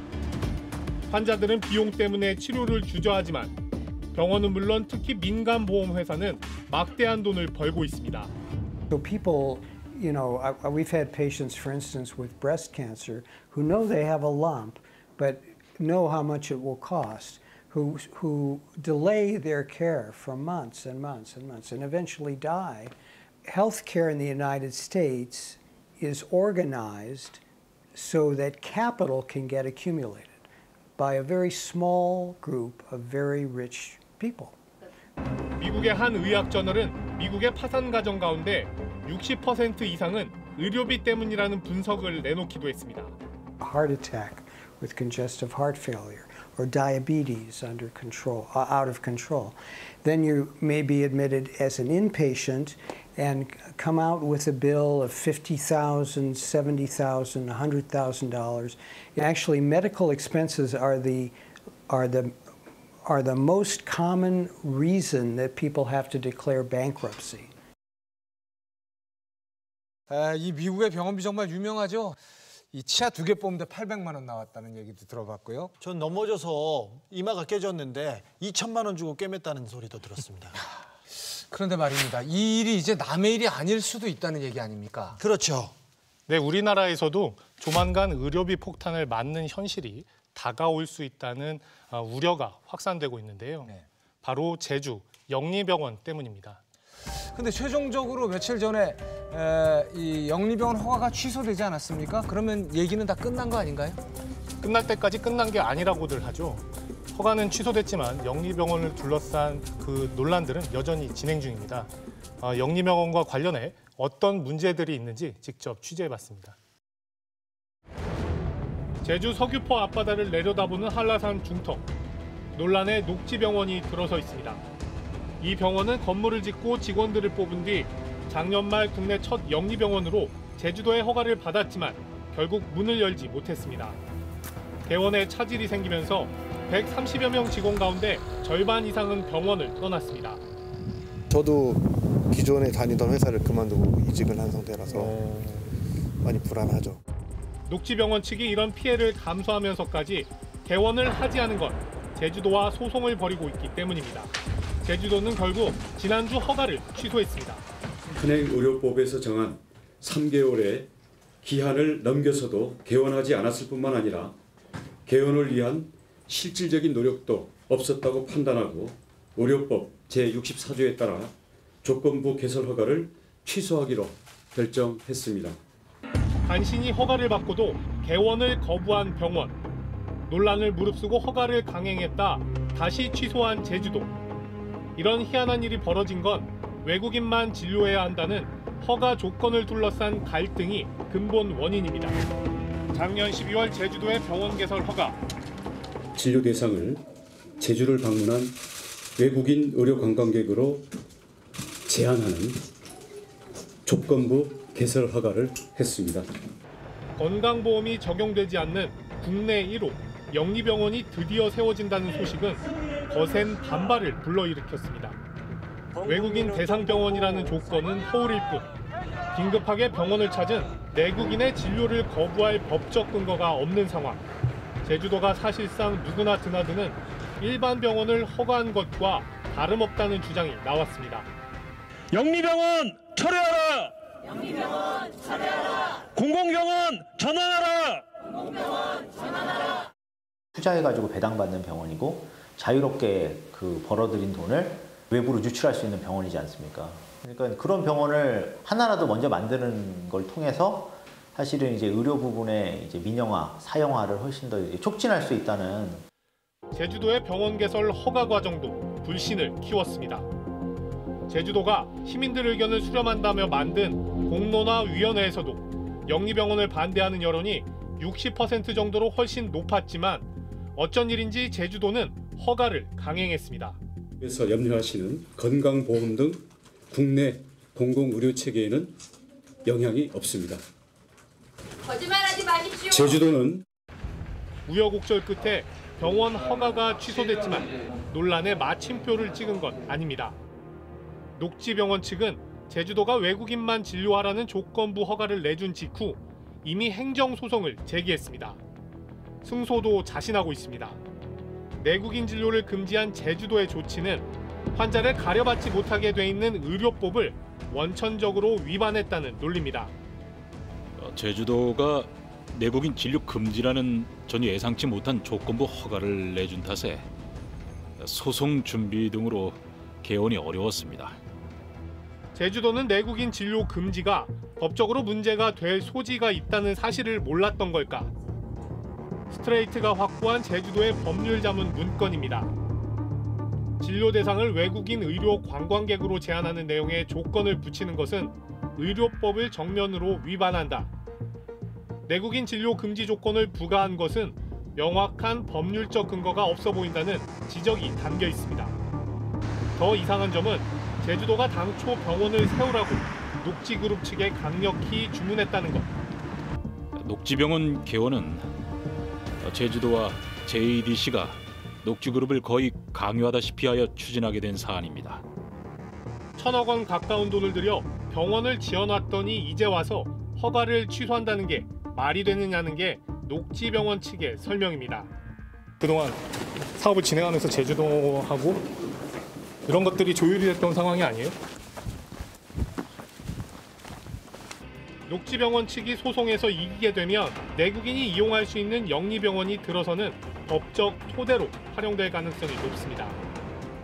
환자들은 비용 때문에 치료를 주저하지만 병원은 물론 특히 민간보험 회사는 막대한 돈을 벌고 있습니다. So people, you know, we've had patients, for instance, with breast cancer who know they have a lump, but know how much it will cost, who delay their care for months and months and months and eventually die. Healthcare in the United States is organized so that capital can get accumulated by a very small group of very rich people. 미국의 한 의학 저널은 미국의 파산 가정 가운데 60% 이상은 의료비 때문이라는 분석을 내놓기도 했습니다. Heart attack with congestive heart failure or diabetes under control, out of control. Then you may be admitted as an inpatient and come out with a bill of $50,000, $70,000, $100,000. Actually, medical expenses are the most common reason that people have to declare bankruptcy. 이 미국의 병원비 정말 유명하죠. 이 치아 2개 뽑는데 800만 원 나왔다는 얘기도 들어봤고요. 전 넘어져서 이마가 깨졌는데 2천만 원 주고 꿰맸다는 소리도 들었습니다. 그런데 말입니다. 이 일이 이제 남의 일이 아닐 수도 있다는 얘기 아닙니까? 그렇죠. 네, 우리나라에서도 조만간 의료비 폭탄을 맞는 현실이 다가올 수 있다는 우려가 확산되고 있는데요. 바로 제주 영리병원 때문입니다. 근데 최종적으로 며칠 전에 이 영리병원 허가가 취소되지 않았습니까? 그러면 얘기는 다 끝난 거 아닌가요? 끝날 때까지 끝난 게 아니라고들 하죠. 허가는 취소됐지만 영리병원을 둘러싼 그 논란들은 여전히 진행 중입니다. 영리병원과 관련해 어떤 문제들이 있는지 직접 취재해봤습니다. 제주 서귀포 앞바다를 내려다보는 한라산 중턱. 논란의 녹지병원이 들어서 있습니다. 이 병원은 건물을 짓고 직원들을 뽑은 뒤 작년 말 국내 첫 영리병원으로 제주도의 허가를 받았지만 결국 문을 열지 못했습니다. 대원에 차질이 생기면서 130여 명 직원 가운데 절반 이상은 병원을 떠났습니다. 저도 기존에 다니던 회사를 그만두고 이직을 한 상태라서 많이 불안하죠. 녹지병원 측이 이런 피해를 감수하면서까지 개원을 하지 않은 건 제주도와 소송을 벌이고 있기 때문입니다. 제주도는 결국 지난주 허가를 취소했습니다. 현행의료법에서 정한 3개월의 기한을 넘겨서도 개원하지 않았을 뿐만 아니라 개원을 위한 실질적인 노력도 없었다고 판단하고 의료법 제64조에 따라 조건부 개설 허가를 취소하기로 결정했습니다. 간신히 허가를 받고도 개원을 거부한 병원. 논란을 무릅쓰고 허가를 강행했다 다시 취소한 제주도. 이런 희한한 일이 벌어진 건 외국인만 진료해야 한다는 허가 조건을 둘러싼 갈등이 근본 원인입니다. 작년 12월 제주도의 병원 개설 허가. 진료 대상을 제주를 방문한 외국인 의료 관광객으로 제한하는 조건부 개설 허가를 했습니다. 건강보험이 적용되지 않는 국내 1호 영리병원이 드디어 세워진다는 소식은 거센 반발을 불러일으켰습니다. 외국인 대상병원이라는 조건은 허울일 뿐 긴급하게 병원을 찾은 내국인의 진료를 거부할 법적 근거가 없는 상황. 제주도가 사실상 누구나 드나드는 일반 병원을 허가한 것과 다름없다는 주장이 나왔습니다. 영리병원 철회하라! 영리병원 철회하라! 공공병원 전환하라! 공공병원 전환하라! 투자해가지고 배당받는 병원이고 자유롭게 그 벌어들인 돈을 외부로 유출할 수 있는 병원이지 않습니까? 그러니까 그런 병원을 하나라도 먼저 만드는 걸 통해서 사실은 이제 의료 부분의 이제 민영화, 사형화를 훨씬 더 촉진할 수 있다는. 제주도의 병원 개설 허가 과정도 불신을 키웠습니다. 제주도가 시민들 의견을 수렴한다며 만든 공론화위원회에서도 영리병원을 반대하는 여론이 60% 정도로 훨씬 높았지만 어쩐 일인지 제주도는 허가를 강행했습니다. 그래서 염려하시는 건강보험 등 국내 공공의료 체계에는 영향이 없습니다. 거짓말하지 마십시오. 제주도는 우여곡절 끝에 병원 허가가 취소됐지만 논란의 마침표를 찍은 건 아닙니다. 녹지병원 측은 제주도가 외국인만 진료하라는 조건부 허가를 내준 직후 이미 행정소송을 제기했습니다. 승소도 자신하고 있습니다. 내국인 진료를 금지한 제주도의 조치는 환자를 가려받지 못하게 돼 있는 의료법을 원천적으로 위반했다는 논리입니다. 제주도가 내국인 진료 금지라는 전혀 예상치 못한 조건부 허가를 내준 탓에 소송 준비 등으로 개원이 어려웠습니다. 제주도는 내국인 진료 금지가 법적으로 문제가 될 소지가 있다는 사실을 몰랐던 걸까? 스트레이트가 확보한 제주도의 법률 자문 문건입니다. 진료 대상을 외국인 의료 관광객으로 제한하는 내용의 조건을 붙이는 것은 의료법을 정면으로 위반한다. 내국인 진료 금지 조건을 부과한 것은 명확한 법률적 근거가 없어 보인다는 지적이 담겨 있습니다. 더 이상한 점은 제주도가 당초 병원을 세우라고 녹지그룹 측에 강력히 주문했다는 것. 녹지병원 개원은 제주도와 JDC가 녹지그룹을 거의 강요하다시피 하여 추진하게 된 사안입니다. 1,000억 원 가까운 돈을 들여 병원을 지어놨더니 이제 와서 허가를 취소한다는 게 말이 되느냐는 게 녹지병원 측의 설명입니다. 그동안 사업을 진행하면서 제주도하고 이런 것들이 조율이 됐던 상황이 아니에요? 녹지병원 측이 소송에서 이기게 되면 내국인이 이용할 수 있는 영리병원이 들어서는 법적 토대로 활용될 가능성이 높습니다.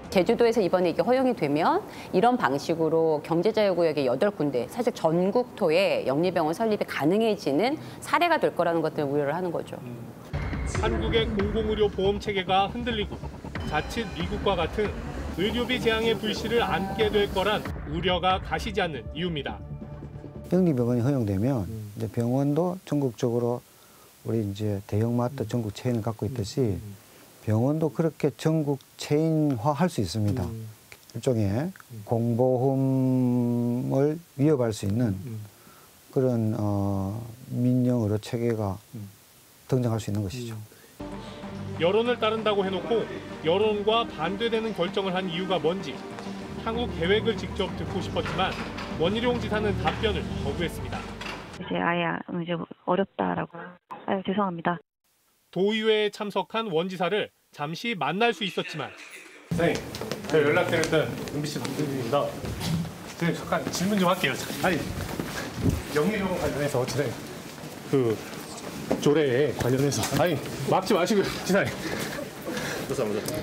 제주도에서 이번에 이게 허용이 되면 이런 방식으로 경제자유구역의 8군데, 사실 전국토에 영리병원 설립이 가능해지는 사례가 될 거라는 것들을 우려를 하는 거죠. 한국의 공공의료 보험 체계가 흔들리고 자칫 미국과 같은 의료비 재앙의 불씨를 안게 될 거란 우려가 가시지 않는 이유입니다. 영리병원이 허용되면 이제 병원도 전국적으로 우리 이제 대형마트 전국 체인을 갖고 있듯이 병원도 그렇게 전국 체인화할 수 있습니다. 일종의 공보험을 위협할 수 있는 그런 민영 의료 체계가 등장할 수 있는 것이죠. 여론을 따른다고 해놓고 여론과 반대되는 결정을 한 이유가 뭔지 향후 계획을 직접 듣고 싶었지만 원희룡 지사는 답변을 거부했습니다. 이제 이제 어렵다라고. 죄송합니다. 도의회에 참석한 원 지사를 잠시 만날 수 있었지만 선생님, 제가 연락드렸던 MBC 박준입니다. 선생님 잠깐 질문 좀 할게요. 아니, 영리병원 관련해서 어쨌든 그 조례에 관련해서 아니 막지 마시고요, 지사님. 죄송합니다.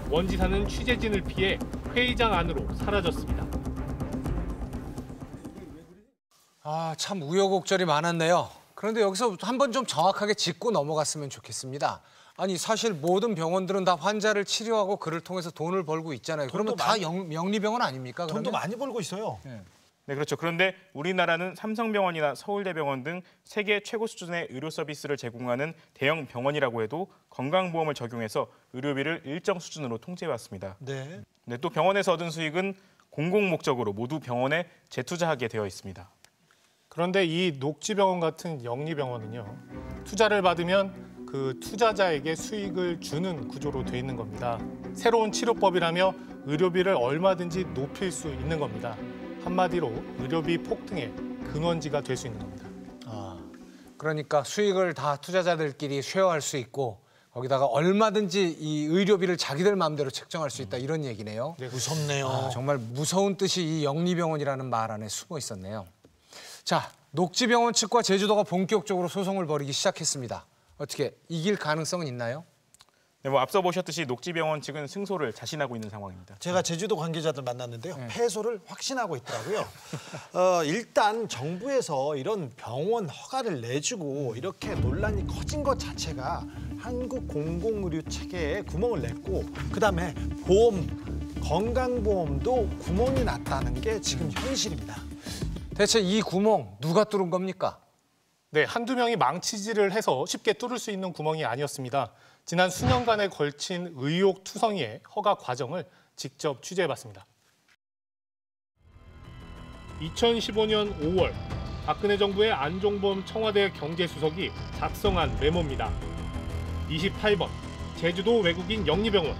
원 지사는 취재진을 피해 회의장 안으로 사라졌습니다. 아, 참 우여곡절이 많았네요. 그런데 여기서 한번 좀 정확하게 짚고 넘어갔으면 좋겠습니다. 아니 사실 모든 병원들은 다 환자를 치료하고 그를 통해서 돈을 벌고 있잖아요. 그러면 다 영리병원 아닙니까? 돈도 그러면? 많이 벌고 있어요. 네, 그렇죠. 그런데 우리나라는 삼성병원이나 서울대병원 등 세계 최고 수준의 의료 서비스를 제공하는 대형 병원이라고 해도 건강보험을 적용해서 의료비를 일정 수준으로 통제해왔습니다. 네. 네, 또 병원에서 얻은 수익은 공공 목적으로 모두 병원에 재투자하게 되어 있습니다. 그런데 이 녹지병원 같은 영리병원은요, 투자를 받으면 그 투자자에게 수익을 주는 구조로 돼 있는 겁니다. 새로운 치료법이라며 의료비를 얼마든지 높일 수 있는 겁니다. 한마디로 의료비 폭등의 근원지가 될 수 있는 겁니다. 그러니까 수익을 다 투자자들끼리 쉐어할 수 있고 거기다가 얼마든지 이 의료비를 자기들 마음대로 책정할 수 있다 이런 얘기네요. 네, 무섭네요. 정말 무서운 뜻이 이 영리병원이라는 말 안에 숨어 있었네요. 자, 녹지병원 측과 제주도가 본격적으로 소송을 벌이기 시작했습니다. 어떻게 이길 가능성은 있나요? 네, 뭐 앞서 보셨듯이 녹지병원 측은 승소를 자신하고 있는 상황입니다. 제가 제주도 관계자들 만났는데요. 패소를 확신하고 있더라고요. 일단 정부에서 이런 병원 허가를 내주고 이렇게 논란이 커진 것 자체가 한국 공공의료 체계에 구멍을 냈고 그다음에 건강보험도 구멍이 났다는 게 지금 현실입니다. 대체 이 구멍 누가 뚫은 겁니까? 네, 한두 명이 망치질을 해서 쉽게 뚫을 수 있는 구멍이 아니었습니다. 지난 수년간에 걸친 의혹투성이의 허가 과정을 직접 취재해봤습니다. 2015년 5월 박근혜 정부의 안종범 청와대 경제수석이 작성한 메모입니다. 28번 제주도 외국인 영리병원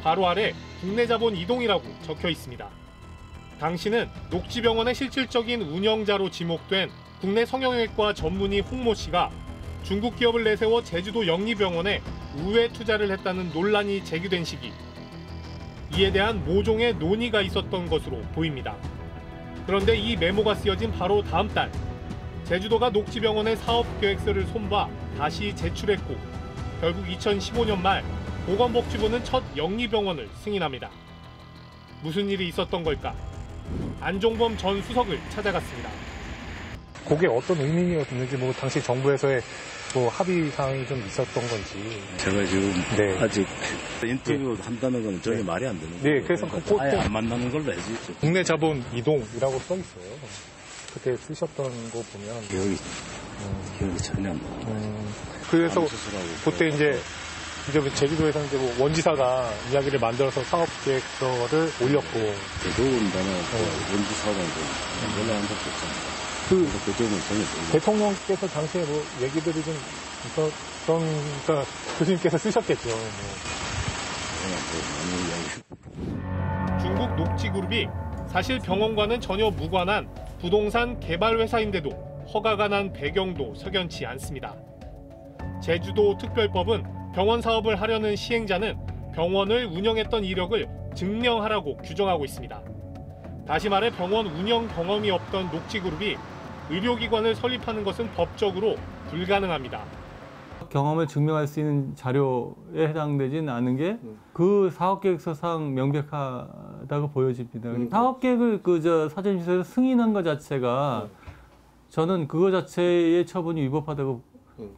바로 아래 국내 자본 이동이라고 적혀 있습니다. 당시는 녹지병원의 실질적인 운영자로 지목된 국내 성형외과 전문의 홍모 씨가 중국 기업을 내세워 제주도 영리병원에 우회 투자를 했다는 논란이 제기된 시기. 이에 대한 모종의 논의가 있었던 것으로 보입니다. 그런데 이 메모가 쓰여진 바로 다음 달 제주도가 녹지병원의 사업계획서를 손봐 다시 제출했고 결국 2015년 말 보건복지부는 첫 영리병원을 승인합니다. 무슨 일이 있었던 걸까? 안종범 전 수석을 찾아갔습니다. 그게 어떤 의미였는지 뭐 당시 정부에서의 뭐 합의 사항이 좀 있었던 건지. 제가 지금 아직 인터뷰 한다는 건 전혀 말이 안 되는 거예요. 네, 그래서 아예 안 만나는 걸로 해주죠. 국내 자본 이동이라고 써 있어요. 그때 쓰셨던 거 보면 기억이 전혀 안 나요. 그래서 그때 이제 제주도에서 이제 뭐 원지사가 이야기를 만들어서 사업 계획서를 올렸고. 더군다나 원지사랑 연락한 적도 없잖아요. 그 점은 전혀 대통령께서 당시에 뭐 얘기들이 좀 있었던, 그러니까 교수님께서 쓰셨겠죠. 중국 녹지그룹이 사실 병원과는 전혀 무관한 부동산 개발 회사인데도 허가가 난 배경도 석연치 않습니다. 제주도 특별법은 병원 사업을 하려는 시행자는 병원을 운영했던 이력을 증명하라고 규정하고 있습니다. 다시 말해 병원 운영 경험이 없던 녹지그룹이 의료기관을 설립하는 것은 법적으로 불가능합니다. 경험을 증명할 수 있는 자료에 해당되진 않은 게 그 사업계획서상 명백하다고 보여집니다. 사업계획을 사전심사에서 승인한 것 자체가 저는 그거 자체의 처분이 위법하다고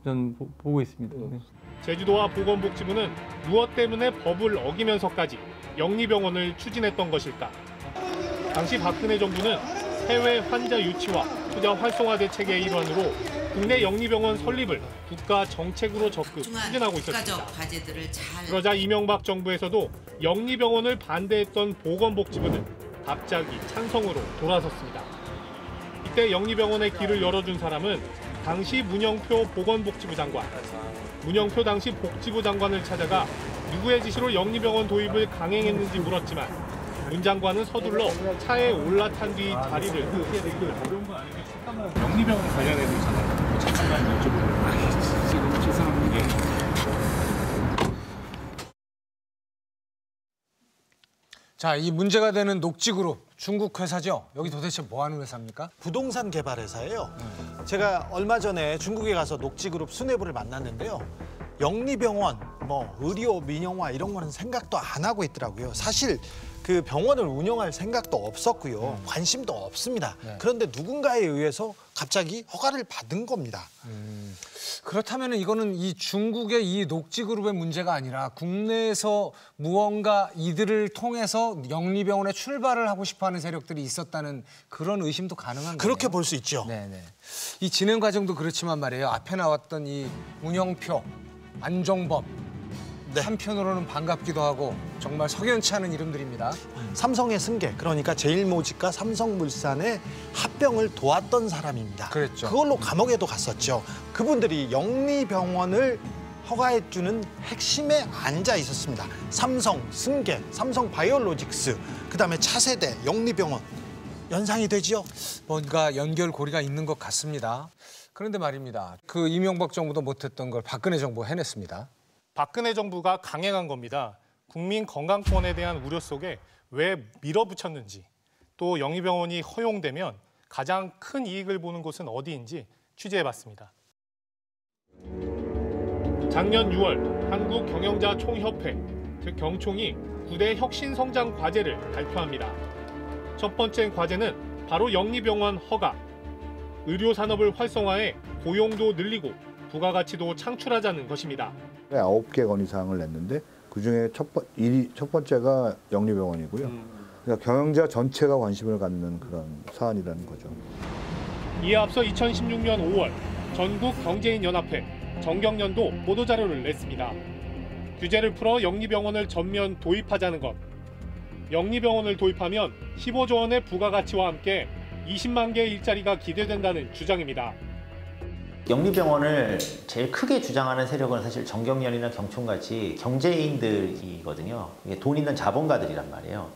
저는 보고 있습니다. 네. 제주도와 보건복지부는 무엇 때문에 법을 어기면서까지 영리병원을 추진했던 것일까? 당시 박근혜 정부는 해외 환자 유치와 투자 활성화대 체계의 일환으로 국내 영리병원 설립을 국가 정책으로 적극 추진하고 있었습니다. 그러자 이명박 정부에서도 영리병원을 반대했던 보건복지부는 갑자기 찬성으로 돌아섰습니다. 이때 영리병원의 길을 열어준 사람은 당시 문영표 보건복지부 장관. 문영표 당시 복지부 장관을 찾아가 누구의 지시로 영리병원 도입을 강행했는지 물었지만 문 장관은 서둘러 차에 올라탄 뒤 자리를 어려운 거 아니에요? 잠깐만 영리병원 관련해서 잠깐만 여쭤보고 지금 죄송합니다. 자, 이 문제가 되는 녹지그룹 중국 회사죠. 여기 도대체 뭐 하는 회사입니까? 부동산 개발 회사예요. 제가 얼마 전에 중국에 가서 녹지그룹 수뇌부를 만났는데요. 영리병원, 의료 민영화 이런 거는 생각도 안 하고 있더라고요. 사실 그 병원을 운영할 생각도 없었고요. 관심도 없습니다. 네. 그런데 누군가에 의해서 갑자기 허가를 받은 겁니다. 그렇다면 이거는 이 중국의 이 녹지그룹의 문제가 아니라 국내에서 무언가 이들을 통해서 영리병원에 출발을 하고 싶어하는 세력들이 있었다는 그런 의심도 가능한 거예요. 그렇게 볼 수 있죠. 네네. 이 진행 과정도 그렇지만 말이에요. 앞에 나왔던 이 문영표, 안종범, 한편으로는 반갑기도 하고 정말 석연치 않은 이름들입니다. 삼성의 승계, 그러니까 제일모직과 삼성물산의 합병을 도왔던 사람입니다. 그랬죠. 그걸로 감옥에도 갔었죠. 그분들이 영리병원을 허가해주는 핵심에 앉아 있었습니다. 삼성, 승계, 삼성바이오로직스, 그다음에 차세대, 영리병원. 연상이 되지요? 뭔가 연결고리가 있는 것 같습니다. 그런데 말입니다. 그 이명박 정부도 못했던 걸 박근혜 정부가 해냈습니다. 박근혜 정부가 강행한 겁니다. 국민 건강권에 대한 우려 속에 왜 밀어붙였는지, 또 영리병원이 허용되면 가장 큰 이익을 보는 곳은 어디인지 취재해봤습니다. 작년 6월 한국경영자총협회, 즉 경총이 9대 혁신성장 과제를 발표합니다. 첫 번째 과제는 바로 영리병원 허가, 의료산업을 활성화해 고용도 늘리고 부가가치도 창출하자는 것입니다. 9개 건의사항을 냈는데 그중에 첫 번째가 영리병원이고요. 그러니까 경영자 전체가 관심을 갖는 그런 사안이라는 거죠. 이에 앞서 2016년 5월 전국경제인연합회 정경련도 보도자료를 냈습니다. 규제를 풀어 영리병원을 전면 도입하자는 것. 영리병원을 도입하면 15조 원의 부가가치와 함께 20만 개의 일자리가 기대된다는 주장입니다. 영리병원을 제일 크게 주장하는 세력은 사실 정경련이나 경총같이 경제인들이거든요. 이게 돈 있는 자본가들이란 말이에요.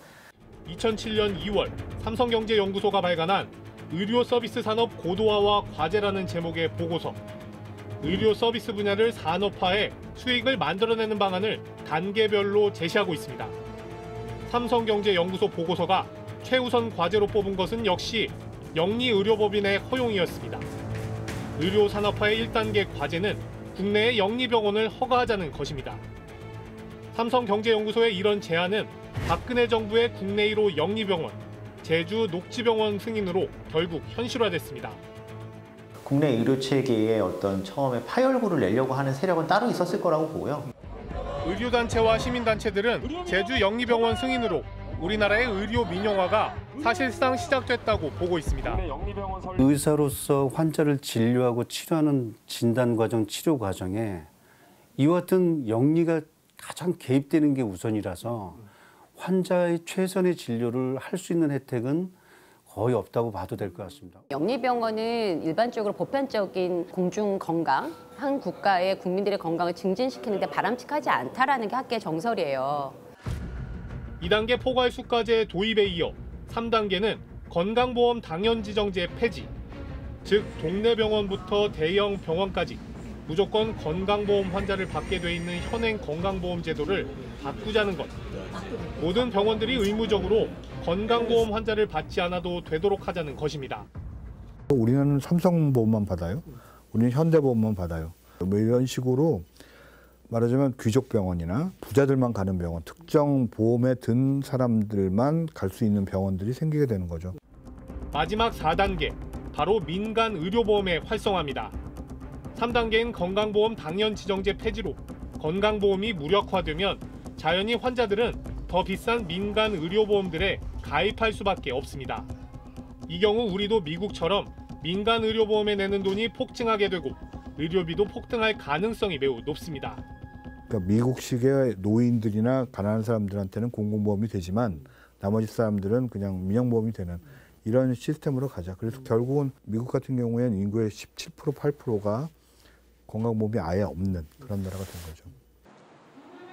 2007년 2월 삼성경제연구소가 발간한 의료 서비스 산업 고도화와 과제라는 제목의 보고서. 의료 서비스 분야를 산업화해 수익을 만들어내는 방안을 단계별로 제시하고 있습니다. 삼성경제연구소 보고서가 최우선 과제로 뽑은 것은 역시 영리의료법인의 허용이었습니다. 의료 산업화의 1단계 과제는 국내의 영리병원을 허가하자는 것입니다. 삼성경제연구소의 이런 제안은 박근혜 정부의 국내 1호 영리병원, 제주 녹지병원 승인으로 결국 현실화됐습니다. 국내 의료체계에 어떤 처음에 파열구를 내려고 하는 세력은 따로 있었을 거라고 보고요. 의료단체와 시민단체들은 제주 영리병원 승인으로 우리나라의 의료 민영화가 사실상 시작됐다고 보고 있습니다. 의사로서 환자를 진료하고 치료하는 진단 과정, 치료 과정에 이와 같은 영리가 가장 개입되는 게 우선이라서 환자의 최선의 진료를 할 수 있는 혜택은 거의 없다고 봐도 될 것 같습니다. 영리병원은 일반적으로 보편적인 공중 건강, 한 국가의 국민들의 건강을 증진시키는 데 바람직하지 않다라는 게 학계 정설이에요. 2단계 포괄수가제 도입에 이어 3단계는 건강보험 당연지정제 폐지, 즉 동네 병원부터 대형 병원까지 무조건 건강보험 환자를 받게 돼 있는 현행 건강보험 제도를 바꾸자는 것. 모든 병원들이 의무적으로 건강보험 환자를 받지 않아도 되도록 하자는 것입니다. 우리는 삼성보험만 받아요. 우리는 현대보험만 받아요. 뭐 이런 식으로 말하자면 귀족병원이나 부자들만 가는 병원, 특정 보험에 든 사람들만 갈 수 있는 병원들이 생기게 되는 거죠. 마지막 4단계, 바로 민간 의료보험의 활성화입니다. 3단계인 건강보험 당연 지정제 폐지로 건강보험이 무력화되면 자연히 환자들은 더 비싼 민간 의료보험들에 가입할 수밖에 없습니다. 이 경우 우리도 미국처럼 민간 의료보험에 내는 돈이 폭증하게 되고 의료비도 폭등할 가능성이 매우 높습니다. 그러니까 미국식의 노인들이나 가난한 사람들한테는 공공보험이 되지만 나머지 사람들은 그냥 민영보험이 되는 이런 시스템으로 가자. 그래서 결국은 미국 같은 경우에는 인구의 17%, 8%가 건강보험이 아예 없는 그런 나라가 된 거죠.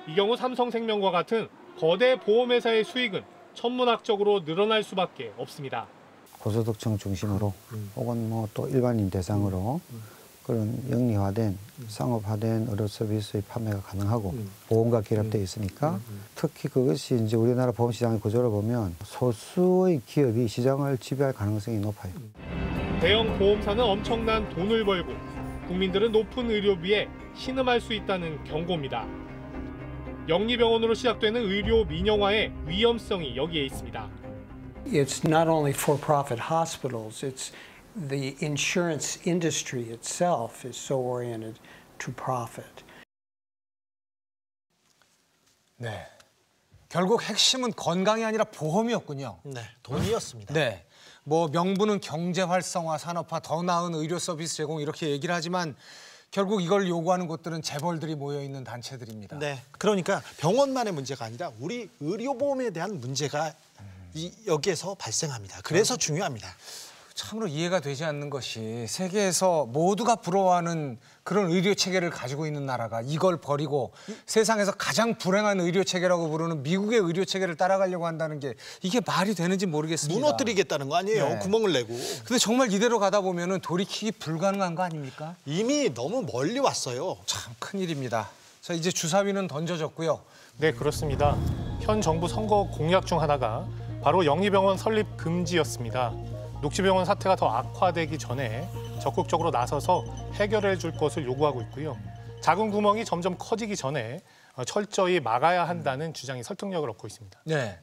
이 경우 삼성생명과 같은 거대 보험회사의 수익은 천문학적으로 늘어날 수밖에 없습니다. 고소득층 중심으로 혹은 뭐 또 일반인 대상으로 그런 영리화된 상업화된 의료 서비스의 판매가 가능하고 보험과 결합되어 있으니까 특히 그것이 이제 우리나라 보험 시장의 구조를 보면 소수의 기업이 시장을 지배할 가능성이 높아요. 대형 보험사는 엄청난 돈을 벌고 국민들은 높은 의료비에 신음할 수 있다는 경고입니다. 영리병원으로 시작되는 의료 민영화의 위험성이 여기에 있습니다. It's not only for-profit hospitals, it's the insurance industry itself is so oriented to profit. 네. 결국 핵심은 건강이 아니라 보험이었군요. 네, 돈이었습니다. 네. 뭐 명분은 경제 활성화, 산업화, 더 나은 의료 서비스 제공 이렇게 얘기를 하지만 결국 이걸 요구하는 곳들은 재벌들이 모여 있는 단체들입니다. 네. 그러니까 병원만의 문제가 아니라 우리 의료보험에 대한 문제가 여기에서 발생합니다. 그래서 중요합니다. 참으로 이해가 되지 않는 것이 세계에서 모두가 부러워하는 그런 의료 체계를 가지고 있는 나라가 이걸 버리고 세상에서 가장 불행한 의료 체계라고 부르는 미국의 의료 체계를 따라가려고 한다는 게 이게 말이 되는지 모르겠습니다. 무너뜨리겠다는 거 아니에요. 네. 구멍을 내고. 근데 정말 이대로 가다 보면은 돌이키기 불가능한 거 아닙니까? 이미 너무 멀리 왔어요. 참 큰일입니다. 자, 이제 주사위는 던져졌고요. 네, 그렇습니다. 현 정부 선거 공약 중 하나가 바로 영리병원 설립 금지였습니다. 녹지병원 사태가 더 악화되기 전에 적극적으로 나서서 해결해 줄 것을 요구하고 있고요. 작은 구멍이 점점 커지기 전에 철저히 막아야 한다는 주장이 설득력을 얻고 있습니다. 네,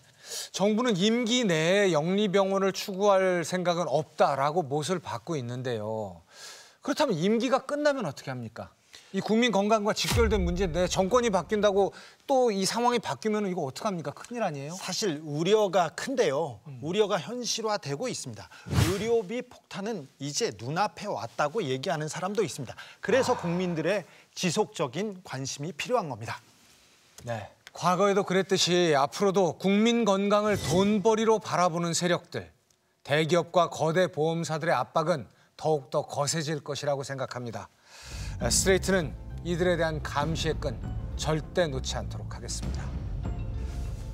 정부는 임기 내에 영리병원을 추구할 생각은 없다라고 못을 받고 있는데요. 그렇다면 임기가 끝나면 어떻게 합니까? 이 국민 건강과 직결된 문제인데 정권이 바뀐다고 또 이 상황이 바뀌면 이거 어떡합니까? 큰일 아니에요? 사실 우려가 큰데요. 우려가 현실화되고 있습니다. 의료비 폭탄은 이제 눈앞에 왔다고 얘기하는 사람도 있습니다. 그래서 국민들의 지속적인 관심이 필요한 겁니다. 네, 과거에도 그랬듯이 앞으로도 국민 건강을 돈벌이로 바라보는 세력들, 대기업과 거대 보험사들의 압박은 더욱더 거세질 것이라고 생각합니다. 스트레이트는 이들에 대한 감시의 끈 절대 놓지 않도록 하겠습니다.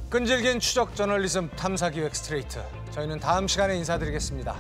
끈질긴 추적 저널리즘 탐사기획 스트레이트. 저희는 다음 시간에 인사드리겠습니다.